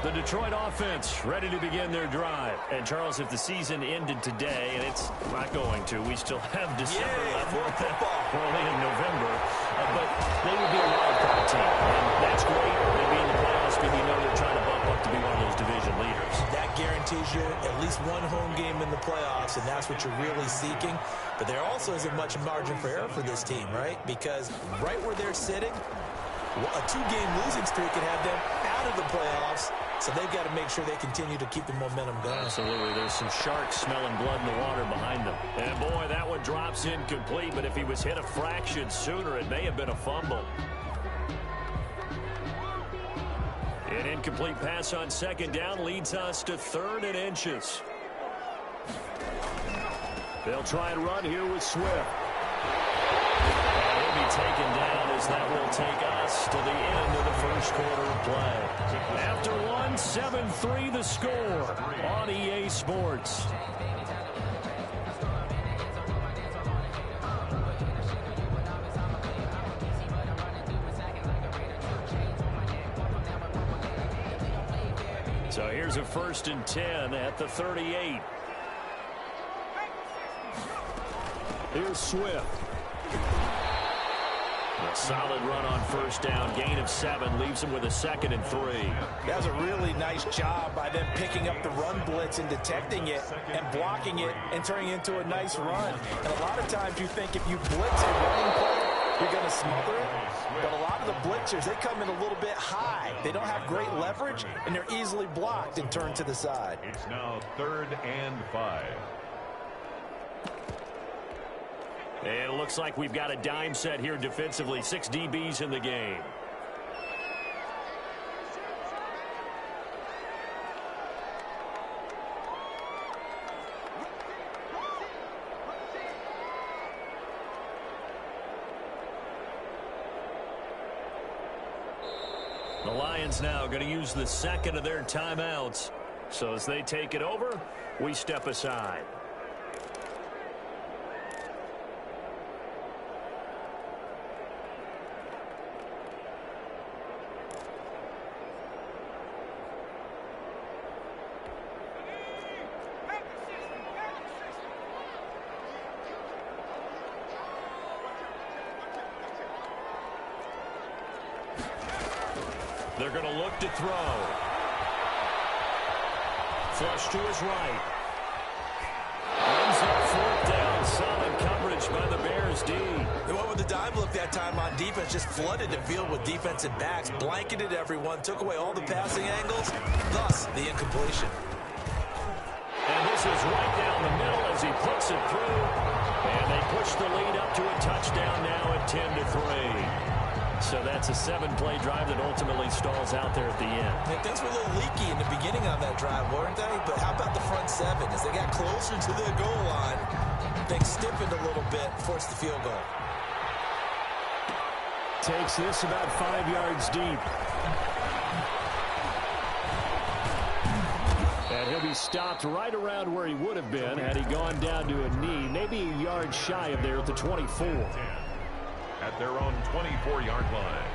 The Detroit offense ready to begin their drive. And, Charles, if the season ended today, and it's not going to, we still have December left. More football. We're only in November. But they would be a wild card team. And that's great. They'd be in the playoffs, but you know they're trying to bump up to be one of those division leaders. That guarantees you at least one home game in the playoffs, and that's what you're really seeking. But there also isn't much margin for error for this team, right? Because right where they're sitting, a 2-game losing streak could have them out of the playoffs, so they've got to make sure they continue to keep the momentum going. Absolutely. There's some sharks smelling blood in the water behind them. And, boy, that one drops incomplete, but if he was hit a fraction sooner, it may have been a fumble. An incomplete pass on second down leads us to 3rd and inches. They'll try and run here with Swift. And he'll be taken down as that will take us to the end of the first quarter of play. After one, 7-3 the score on EA Sports. So here's a 1st and 10 at the 38. Here's Swift. A solid run on 1st down. Gain of 7 leaves him with a 2nd and 3. That was a really nice job by them picking up the run blitz and detecting it and blocking it and turning it into a nice run. And a lot of times you think if you blitz a running play, you're going to smother it. But a lot of the blitzers, they come in a little bit high. They don't have great leverage, and they're easily blocked and turned to the side. It's now 3rd and 5. And it looks like we've got a dime set here defensively. 6 DBs in the game. The Lions now going to use the 2nd of their timeouts. So as they take it over, we step aside. They're going to look to throw. Flush to his right. Runs up 4th down. Solid coverage by the Bears D. They went with the dime look that time on defense. Just flooded the field with defensive backs. Blanketed everyone. Took away all the passing angles. Thus, the incompletion. And this is right down the middle as he puts it through. And they push the lead up to a touchdown now at 10-3. So that's a 7-play drive that ultimately stalls out there at the end. Yeah, things were a little leaky in the beginning on that drive, weren't they? But how about the front 7? As they got closer to the goal line, things stiffened a little bit, forced the field goal. Takes this about 5 yards deep. And he'll be stopped right around where he would have been had he gone down to a knee, maybe a yard shy of there at the 24. At their own 24-yard line.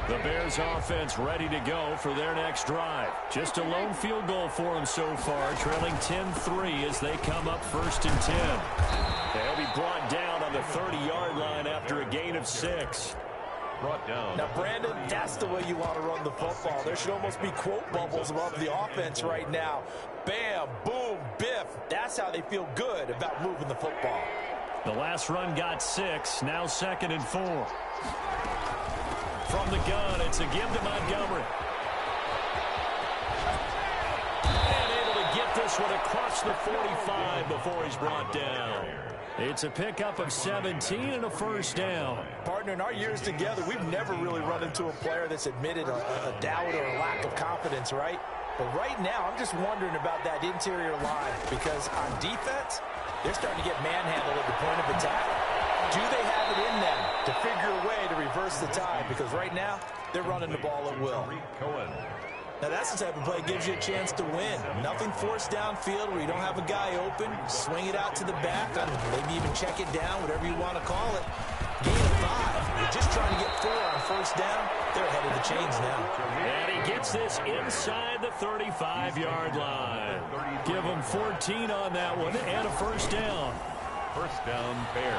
The Bears offense ready to go for their next drive. Just a lone field goal for them so far, trailing 10-3 as they come up 1st and 10. They'll be brought down on the 30-yard line after a gain of 6. Brought down. Now, Brandon, that's the way you want to run the football. There should almost be quote bubbles above the offense right now. Bam, boom, biff. That's how they feel good about moving the football. The last run got 6, now 2nd and 4. From the gun, it's a give to Montgomery. And able to get this one across the 45 before he's brought down. It's a pickup of 17 and a 1st down. Partner, in our years together, we've never really run into a player that's admitted a doubt or a lack of confidence, right? But right now, I'm just wondering about that interior line because on defense, they're starting to get manhandled at the point of attack. Do they have it in them to figure a way to reverse the tide? Because right now, they're running the ball at will. Now, that's the type of play that gives you a chance to win. Nothing forced downfield where you don't have a guy open. Swing it out to the back, maybe even check it down, whatever you want to call it. Gain of 5. You're just trying to get 4 on 1st down. They're ahead of the chains now. And he gets this inside the 35-yard line. Give him 14 on that one and a first down. First down, Bears.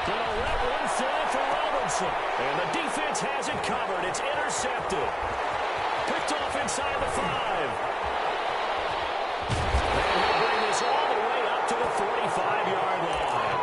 Gonna let one fly for Robinson. And the defense has it covered. It's intercepted. Picked off inside the 5. And he'll bring this all the way up to the 45-yard line.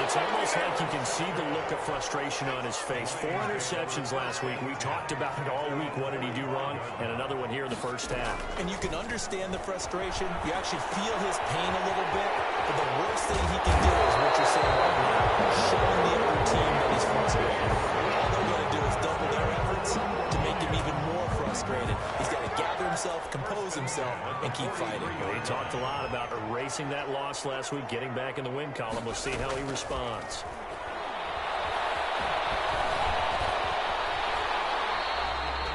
It's almost like you can see the look of frustration on his face. 4 interceptions last week. We talked about it all week. What did he do wrong? And another one here in the first half. And you can understand the frustration. You actually feel his pain a little bit. But the worst thing he can do is what you're saying right now, showing the other team that he's frustrated. All they're going to do is double their efforts to make him even more frustrated. He's got to gather himself, compose himself, and keep fighting. He talked a lot about erasing that loss last week, getting back in the win column. We'll see how he responds.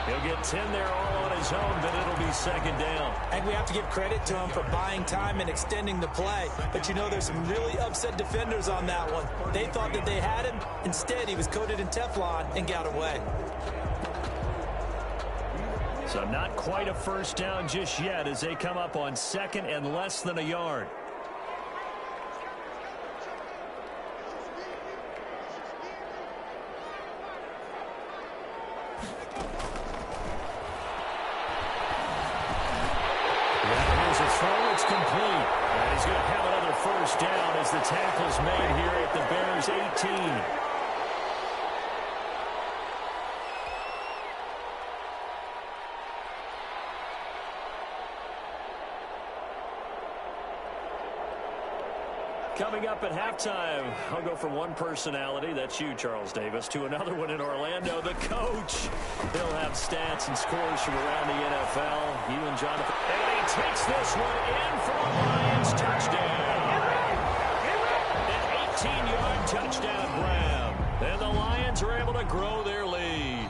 He'll get 10 there all on his own, but it'll be second down. And we have to give credit to him for buying time and extending the play. But you know, there's some really upset defenders on that one. They thought that they had him. Instead, he was coated in Teflon and got away. So not quite a first down just yet as they come up on second and less than a yard. It's complete. And he's going to have another first down as the tackle's made here at the Bears 18. Coming up at halftime, I'll go from one personality, that's you, Charles Davis, to another one in Orlando, the coach. He'll have stats and scores from around the NFL. You and Jonathan. And he takes this one in for the Lions touchdown. An 18-yard touchdown grab. And the Lions are able to grow their lead.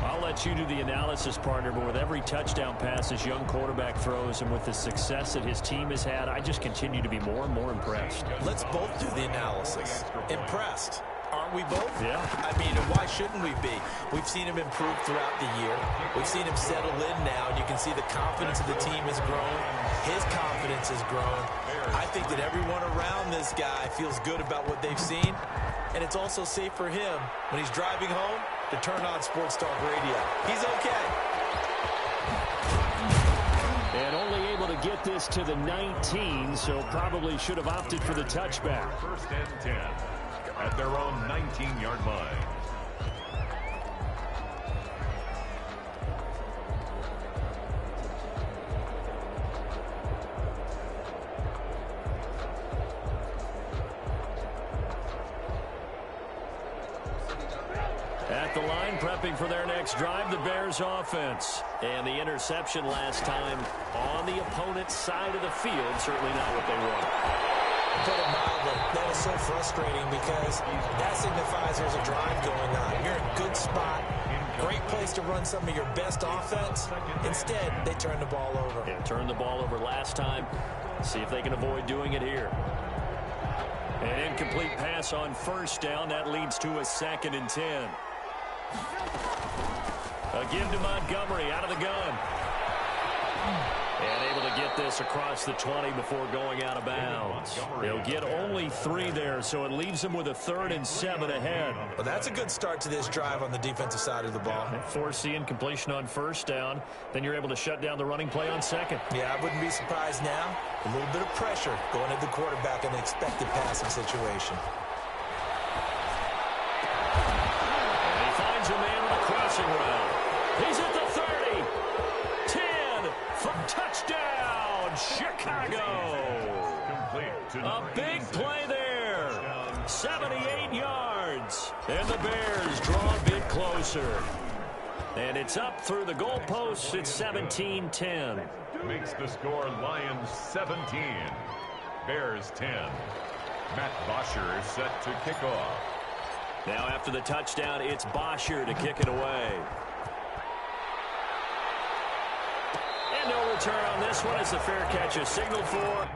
I'll let you do the analysis, partner, but with every touchdown pass this young quarterback throws and with the success that his team has had, I just continue to be more and more impressed. Let's both do the analysis. Impressed. Aren't we both? Yeah. I mean, why shouldn't we be? We've seen him improve throughout the year. We've seen him settle in now, and you can see the confidence of the team has grown. His confidence has grown. I think that everyone around this guy feels good about what they've seen, and it's also safe for him when he's driving home to turn on Sports Talk Radio. He's okay. And only able to get this to the 19, so probably should have opted for the touchback. First and 10 at their own 19-yard line. At the line, prepping for their next drive, the Bears offense. And the interception last time on the opponent's side of the field, certainly not what they want. Put it mildly, that is so frustrating because that signifies there's a drive going on. You're in a good spot, great place to run some of your best offense. Instead, they turn the ball over. Yeah, turned the ball over last time. See if they can avoid doing it here. An incomplete pass on first down. That leads to a 2nd and 10. A give to Montgomery out of the gun. And able to get this across the 20 before going out of bounds. They'll get only 3 there, so it leaves them with a 3rd and 7 ahead. Well, that's a good start to this drive on the defensive side of the ball. Force the incompletion on first down. Then you're able to shut down the running play on second. Yeah, I wouldn't be surprised now. A little bit of pressure going at the quarterback in the expected passing situation. And he finds a man on a crossing route. He's at the 30. 10 from touchdown, Chicago. A big play there. 78 yards. And the Bears draw a bit closer. And it's up through the goalposts. It's 17-10. Makes the score Lions 17. Bears 10. Matt Bosher is set to kick off. Now after the touchdown, it's Bosher to kick it away. And no return on this one as the fair catch is signaled for.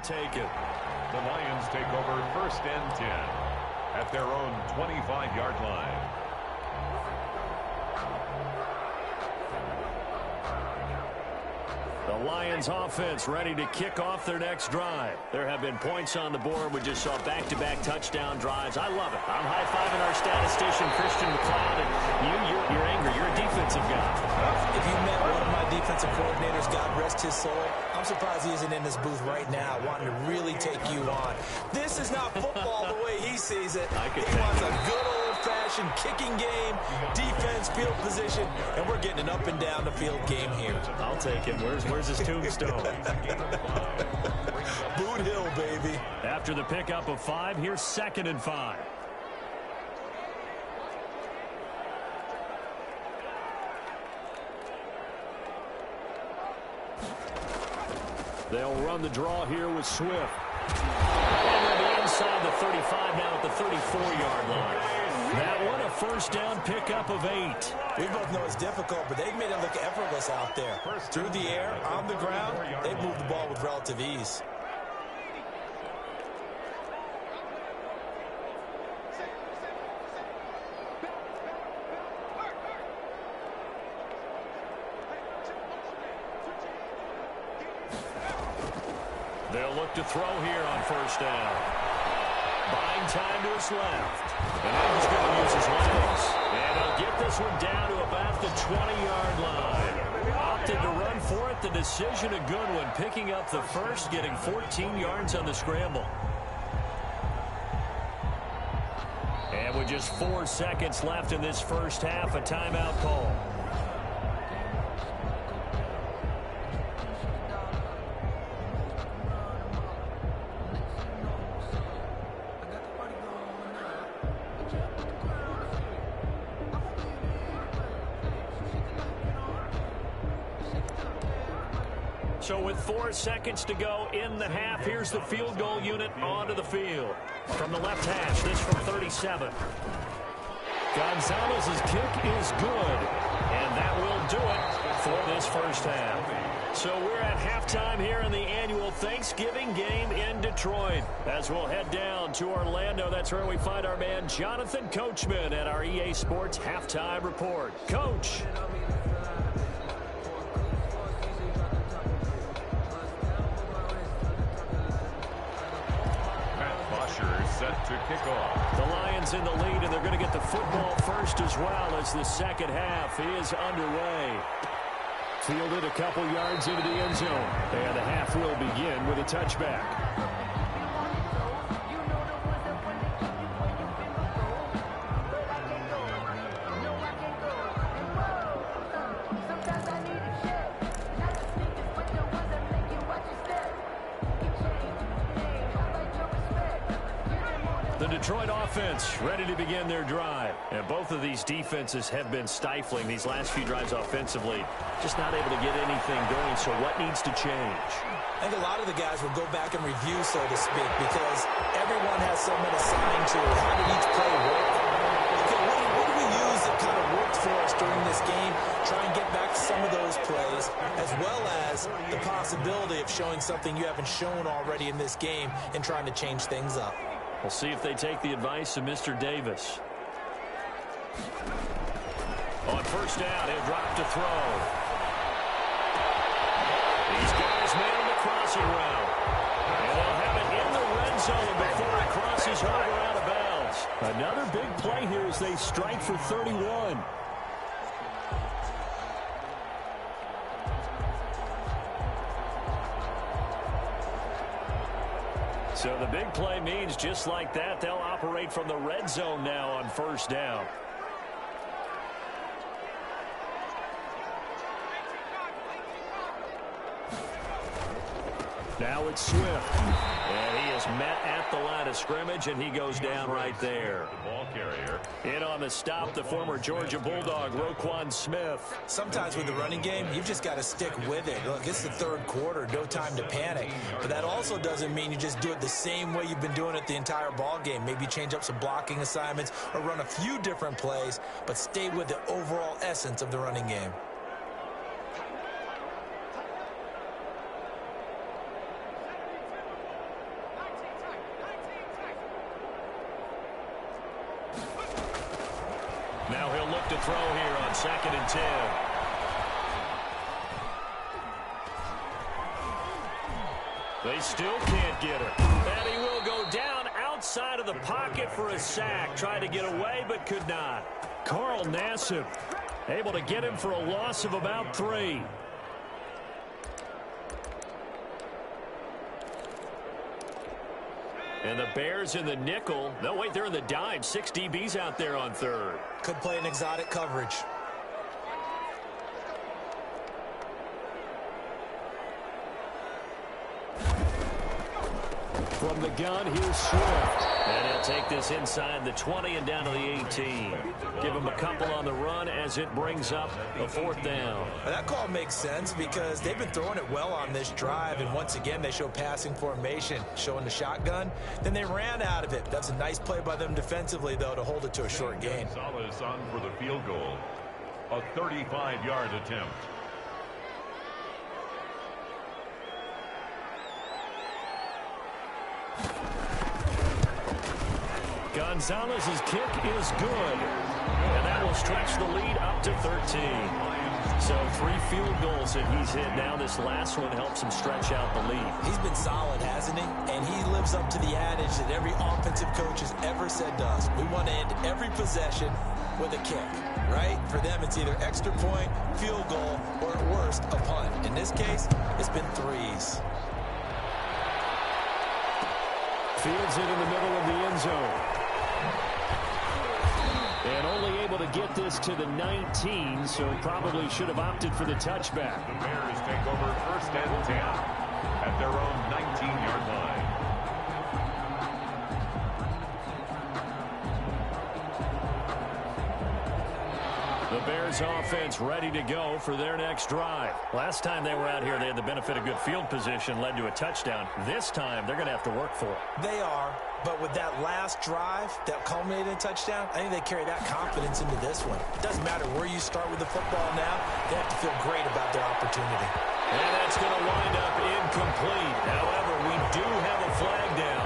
taken. The Lions take over 1st and 10 at their own 25-yard line. The Lions offense ready to kick off their next drive. There have been points on the board. We just saw back-to-back touchdown drives. I love it. I'm high-fiving our statistician, Christian McLeod, and you're angry. You're a defensive guy. If you met one of my defensive coordinators, God rest his soul, I'm surprised he isn't in this booth right now wanting to really take you on. This is not football the way he sees it. He wants a good old-fashioned kicking game, defense, field position, and we're getting an up-and-down-the-field game here. I'll take him. Where's his tombstone? Boot Hill, baby. After the pickup of 5, here's 2nd and 5. They'll run the draw here with Swift. And they'll be inside the 35 now at the 34-yard line. That one a first down pickup of 8. We both know it's difficult, but they've made it look effortless out there. Through the air, on the ground, they've moved the ball with relative ease. They'll look to throw here on first down. Buying time to his left. And now he's going to use his legs. And he'll get this one down to about the 20-yard line. Opted to run for it. The decision a good one. Picking up the first, getting 14 yards on the scramble. And with just 4 seconds left in this first half, a timeout call. So with 4 seconds to go in the half, here's the field goal unit onto the field. From the left hash, this from 37. Gonzalez's kick is good, and that will do it for this first half. So we're at halftime here in the annual Thanksgiving game in Detroit. As we'll head down to Orlando, that's where we find our man Jonathan Coachman at our EA Sports Halftime Report. Coach. Set to kick off. The Lions in the lead, and they're going to get the football first as well as the second half is underway. Fielded a couple yards into the end zone, and the half will begin with a touchback. The Detroit offense ready to begin their drive. And both of these defenses have been stifling these last few drives offensively. Just not able to get anything going. So what needs to change? I think a lot of the guys will go back and review, so to speak, because everyone has something assigned to it. How did each play work? Okay, what do we use that kind of worked for us during this game? Try and get back to some of those plays, as well as the possibility of showing something you haven't shown already in this game and trying to change things up. We'll see if they take the advice of Mr. Davis. On first down, he'll drop to throw. These guys man the crossing route. And they'll have it in the red zone before it crosses over out of bounds. Another big play here as they strike for 31. So the big play means just like that, they'll operate from the red zone now on first down. Now it's Swift. And he is met at the line of scrimmage, and he goes down right there. The ball carrier. In on the stop, the former Georgia Bulldog, Roquan Smith. Sometimes with the running game, you've just got to stick with it. Look, it's the third quarter, no time to panic. But that also doesn't mean you just do it the same way you've been doing it the entire ball game. Maybe change up some blocking assignments or run a few different plays, but stay with the overall essence of the running game. to throw here on 2nd and 10. They still can't get her. And he will go down outside of the pocket for a sack. Tried to get away, but could not. Carl Nassib able to get him for a loss of about 3. And the Bears in the nickel. No, wait, they're in the dime. 6 DBs out there on 3rd. Could play an exotic coverage. From the gun, here's Swift. And he'll take this inside the 20 and down to the 18. Give him a couple on the run as it brings up a 4th down. That call makes sense because they've been throwing it well on this drive, and once again they show passing formation, showing the shotgun. Then they ran out of it. That's a nice play by them defensively, though, to hold it to a short gain. Gonzalez on for the field goal. A 35-yard attempt. Gonzalez's kick is good. And that will stretch the lead up to 13. So 3 field goals that he's hit now. This last one helps him stretch out the lead. He's been solid, hasn't he? And he lives up to the adage that every offensive coach has ever said to us. We want to end every possession with a kick, right? For them, it's either extra point, field goal, or at worst, a punt. In this case, it's been 3s. Fields it in the middle of the end zone. And only able to get this to the 19, so probably should have opted for the touchback. The Bears take over 1st and 10 at their own 19-yard line. The Bears offense ready to go for their next drive. Last time they were out here, they had the benefit of good field position, led to a touchdown. This time, they're going to have to work for it. They are, but with that last drive that culminated in a touchdown, I think they carry that confidence into this one. It doesn't matter where you start with the football now. They have to feel great about their opportunity. And that's going to wind up incomplete. However, we do have a flag down.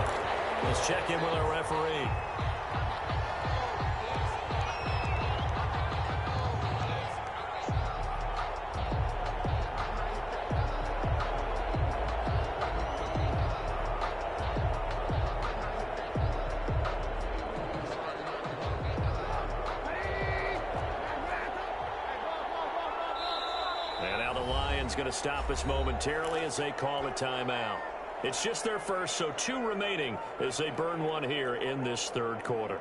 Let's check in with our referee. Going to stop us momentarily as they call a timeout. It's just their first, so 2 remaining as they burn one here in this 3rd quarter.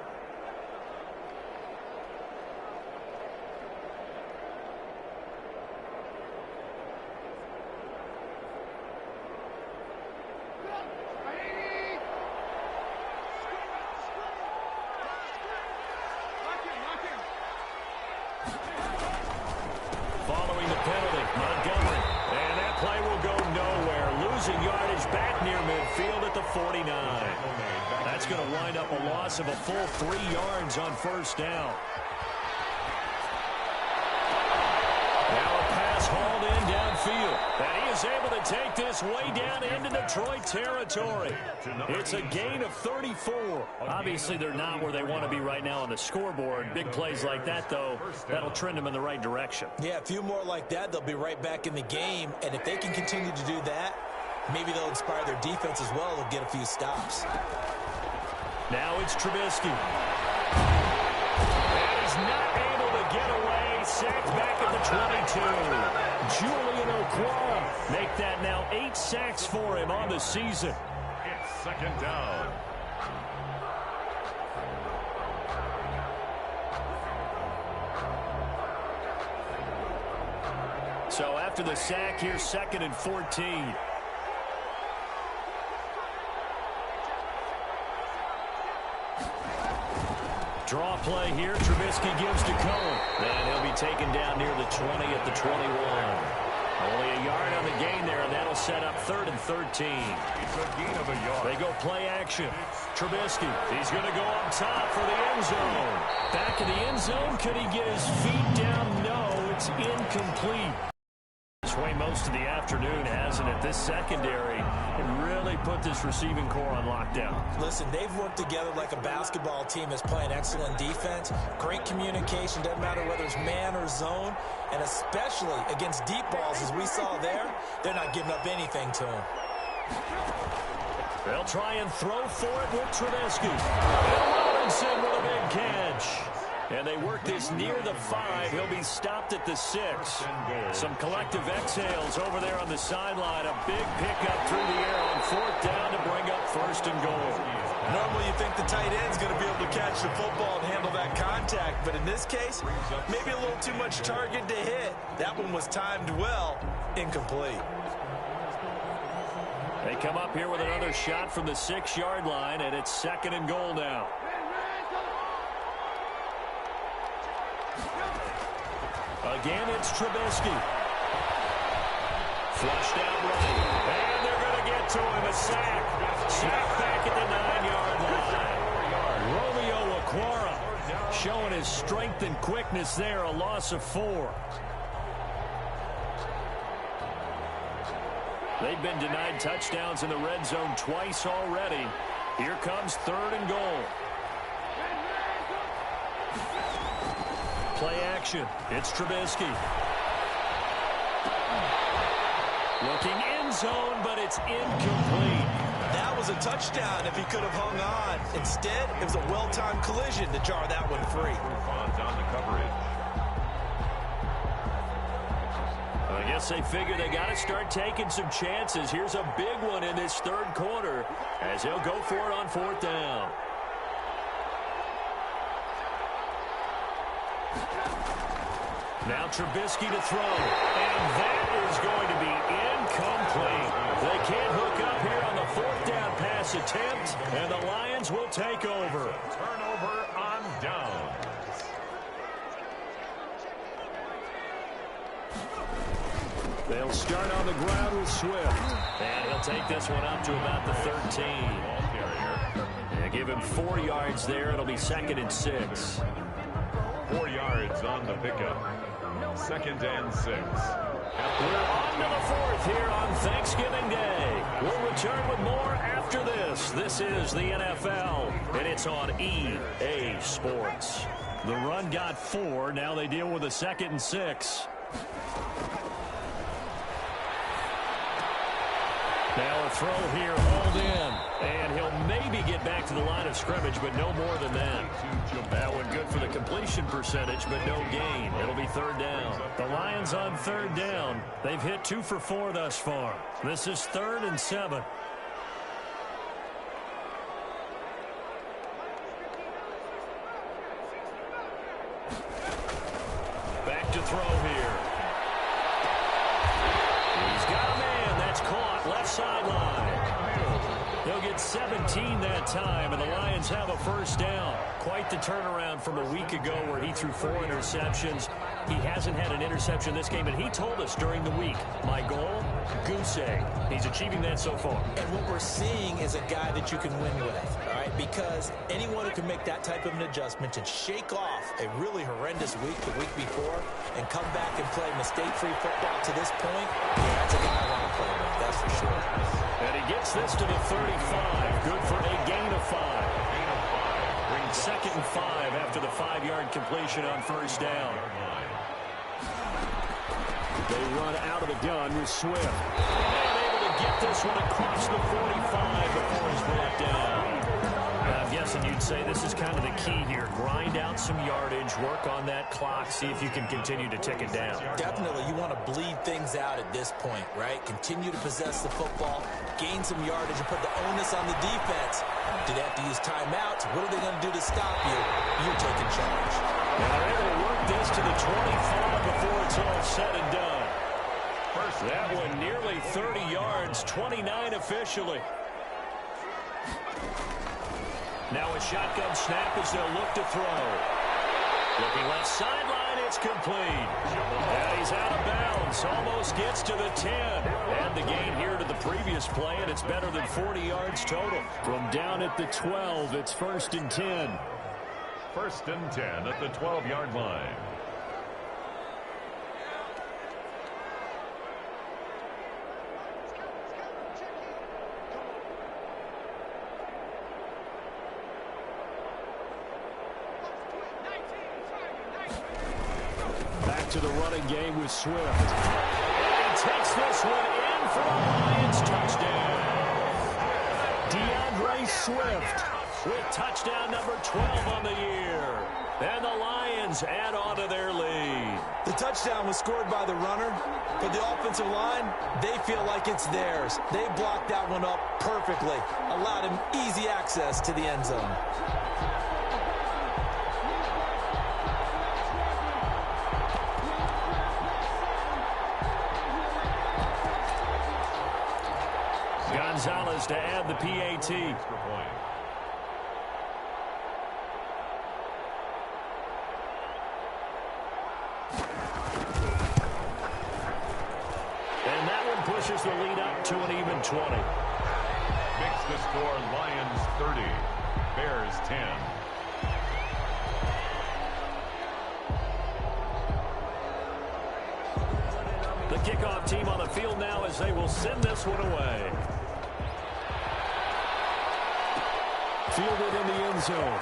Following the penalty, Montgomery. And that play will go nowhere. Losing yardage back near midfield at the 49. That's going to wind up a loss of a full 3 yards on 1st down. Now a pass hauled in downfield. And he is able to take this way down into Detroit territory. It's a gain of 34. Obviously, they're not where they want to be right now on the scoreboard. Big plays like that, though, that'll trend them in the right direction. Yeah, a few more like that, they'll be right back in the game. And if they can continue to do that, maybe they'll inspire their defense as well. They'll get a few stops. Now it's Trubisky. And he's not able to get away. Sacked back at the 22. Julian Okwara make that now 8 sacks for him on the season. It's 2nd down. So after the sack, here's 2nd and 14. Draw play here. Trubisky gives to Cohen. And he'll be taken down near the 20 at the 21. Only a yard on the gain there, and that'll set up 3rd and 13. It's a gain of a yard. They go play action. Trubisky, he's going to go up top for the end zone. Back in the end zone, could he get his feet down? No, it's incomplete. way most of the afternoon, hasn't it? This secondary really put this receiving core on lockdown. Listen, they've worked together like a basketball team that's playing excellent defense. Great communication, doesn't matter whether it's man or zone. And especially against deep balls, as we saw there, they're not giving up anything to them. They'll try and throw for it with Trubisky. And Robinson with a big catch. And they work this near the 5. He'll be stopped at the 6. Some collective exhales over there on the sideline. A big pickup through the air on 4th down to bring up 1st and goal. Normally you think the tight end's going to be able to catch the football and handle that contact. But in this case, maybe a little too much target to hit. That one was timed well. Incomplete. They come up here with another shot from the 6-yard line, and it's 2nd and goal now. Again, it's Trubisky. Flushed out right. And they're going to get to him. A sack. Sack back at the 9-yard line. Romeo Okwara showing his strength and quickness there. A loss of 4. They've been denied touchdowns in the red zone twice already. Here comes 3rd and goal. Play action. It's Trubisky. Looking end zone, but it's incomplete. That was a touchdown if he could have hung on. Instead, it was a well-timed collision to jar that one free. On the coverage. I guess they figure they got to start taking some chances. Here's a big one in this 3rd quarter as he'll go for it on 4th down. Now Trubisky to throw, and that is going to be incomplete. They can't hook up here on the 4th down pass attempt, and the Lions will take over. Turnover on down. They'll start on the ground with Swift, and he'll take this one up to about the 13. They give him 4 yards there. It'll be 2nd and 6. 4 yards on the pickup. 2nd and 6. We're on to the 4th here on Thanksgiving Day. We'll return with more after this. This is the NFL, and it's on EA Sports. The run got 4. Now they deal with a 2nd and 6. Now a throw here, hauled in, and he'll maybe get back to the line of scrimmage, but no more than that. That one good for the completion percentage, but no gain. It'll be 3rd down. The Lions on 3rd down. They've hit 2 for 4 thus far. This is 3rd and 7. Back to throw here. He's got a man. That's caught. Left sideline. He'll get 17 that time, and the Lions have a 1st down. Quite the turnaround from a week ago where he threw 4 interceptions. He hasn't had an interception this game, and he told us during the week, my goal, goose egg. He's achieving that so far. And what we're seeing is a guy that you can win with, all right? Because anyone who can make that type of an adjustment and shake off a really horrendous week the week before and come back and play mistake-free football to this point, yeah, that's a guy I want to play with, that's for sure. And he gets this to the 35. Good for a gain of 5. 2nd and 5 after the 5-yard completion on 1st down. They run out of the gun with Swift. And able to get this one across the 45 before he's brought down. I'm guessing you'd say this is kind of the key here. Grind out some yardage, work on that clock, see if you can continue to tick it down. Definitely, you want to bleed things out at this point, right? Continue to possess the football, gain some yardage, and put the onus on the defense. Do they have to use timeouts? What are they going to do to stop you? You're taking charge. And they're able to work this to the 25 before it's all said and done. That one nearly 30 yards, 29 officially. Now a shotgun snap as they'll look to throw. Looking left sideline, it's complete. And he's out of bounds, almost gets to the 10. And the gain here to the previous play, and it's better than 40 yards total. From down at the 12, it's 1st and 10. 1st and 10 at the 12-yard line. running game with Swift. And he takes this one in for a Lions touchdown. DeAndre Swift with touchdown number 12 on the year. And the Lions add on to their lead. The touchdown was scored by the runner, but the offensive line, they feel like it's theirs. They blocked that one up perfectly, allowed him easy access to the end zone. Gonzalez to add the PAT. And that one pushes the lead up to an even 20. Makes the score Lions 30, Bears 10. The kickoff team on the field now as they will send this one away. Fielded in the end zone.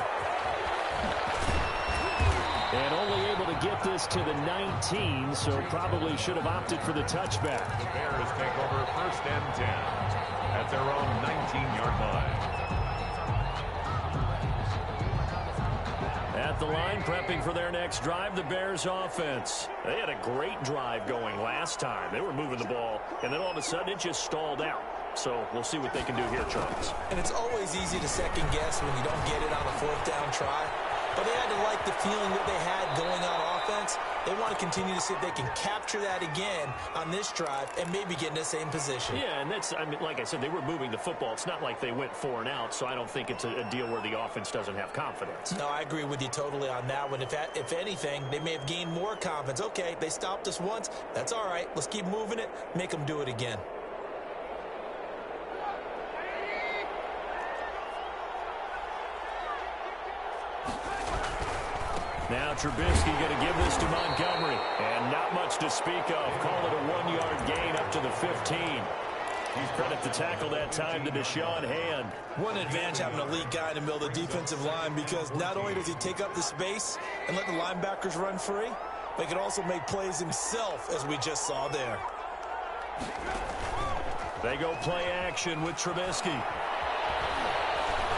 And only able to get this to the 19, so probably should have opted for the touchback. The Bears take over 1st and 10 at their own 19-yard line. At the line, prepping for their next drive, the Bears offense. They had a great drive going last time. They were moving the ball, and then all of a sudden it just stalled out. So we'll see what they can do here, Charles. And it's always easy to second guess when you don't get it on a 4th down try. But they had to like the feeling that they had going on offense. They want to continue to see if they can capture that again on this drive and maybe get in the same position. Yeah, and that's, I mean, like I said, they were moving the football. It's not like they went 4 and out, so I don't think it's a deal where the offense doesn't have confidence. No, I agree with you totally on that one. If anything, they may have gained more confidence. Okay, they stopped us once. That's all right. Let's keep moving it. Make them do it again. Now Trubisky going to give this to Montgomery. And not much to speak of. Call it a 1-yard gain up to the 15. He's credit the tackle that time to Deshaun Hand. One advantage having a elite guy in the middle of the defensive line, because not only does he take up the space and let the linebackers run free, but he can also make plays himself, as we just saw there. They go play action with Trubisky.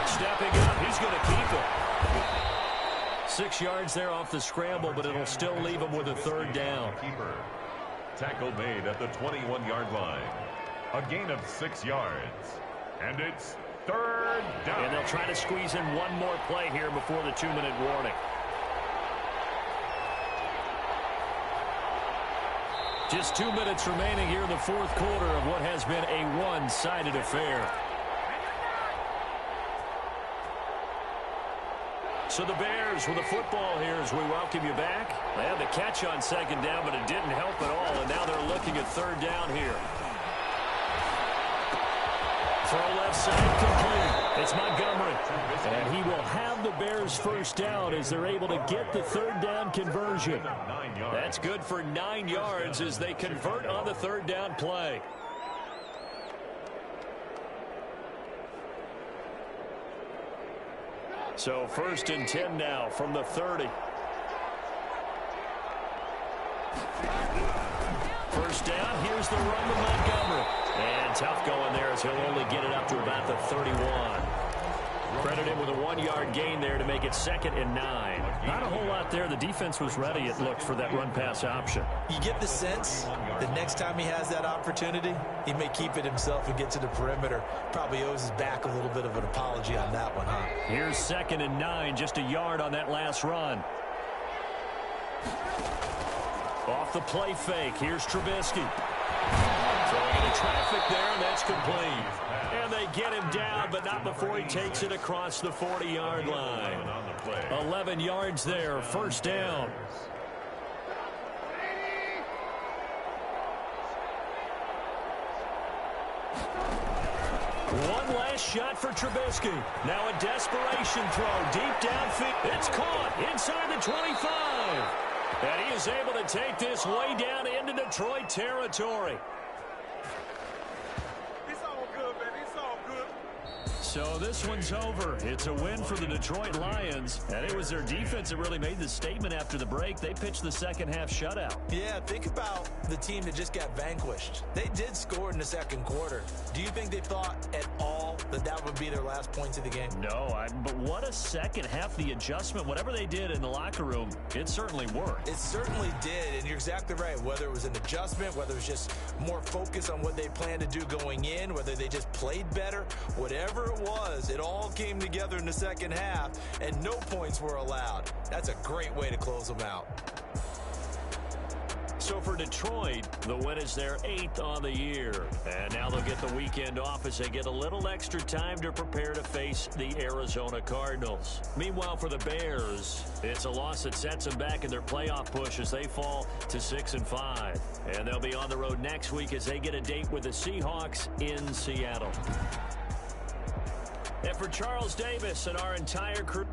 Stepping up, he's going to keep it. 6 yards there off the scramble, but it'll still leave him with a 3rd down. Keeper. Tackle made at the 21-yard line. A gain of 6 yards. And it's 3rd down. And they'll try to squeeze in one more play here before the 2-minute warning. Just 2 minutes remaining here in the 4th quarter of what has been a one-sided affair. So the Bears with the football here as we welcome you back. They had the catch on 2nd down, but it didn't help at all, and now they're looking at 3rd down here. Throw left side complete. It's Montgomery. And he will have the Bears 1st down as they're able to get the 3rd down conversion. That's good for 9 yards as they convert on the 3rd down play. So 1st and 10 now from the 30. 1st down, here's the run to Montgomery. And tough going there as he'll only get it up to about the 31. Credit him with a 1-yard gain there to make it 2nd and 9. Not a whole lot there. The defense was ready, it looked, for that run-pass option. You get the sense that next time he has that opportunity, he may keep it himself and get to the perimeter. Probably owes his back a little bit of an apology on that one, huh? Here's 2nd and 9, just a yard on that last run. Off the play fake, here's Trubisky. Throwing into traffic there, and that's complete. And they get him down, but not before he takes it across the 40-yard line. 11 yards there, 1st down. One last shot for Trubisky. Now a desperation throw deep downfield. It's caught inside the 25. And he is able to take this way down into Detroit territory. So this one's over. It's a win for the Detroit Lions, and it was their defense that really made the statement after the break. They pitched the second half shutout. Yeah, think about the team that just got vanquished. They did score in the second quarter. Do you think they thought at all that that would be their last points of the game? No, but what a second half. The adjustment, whatever they did in the locker room, it certainly worked. It certainly did, and you're exactly right. Whether it was an adjustment, whether it was just more focus on what they planned to do going in, whether they just played better, whatever it was, it all came together in the second half, and no points were allowed. That's a great way to close them out. So for Detroit, the win is their 8th on the year. And now they'll get the weekend off as they get a little extra time to prepare to face the Arizona Cardinals. Meanwhile, for the Bears, it's a loss that sets them back in their playoff push as they fall to 6-5. And they'll be on the road next week as they get a date with the Seahawks in Seattle. And for Charles Davis and our entire crew...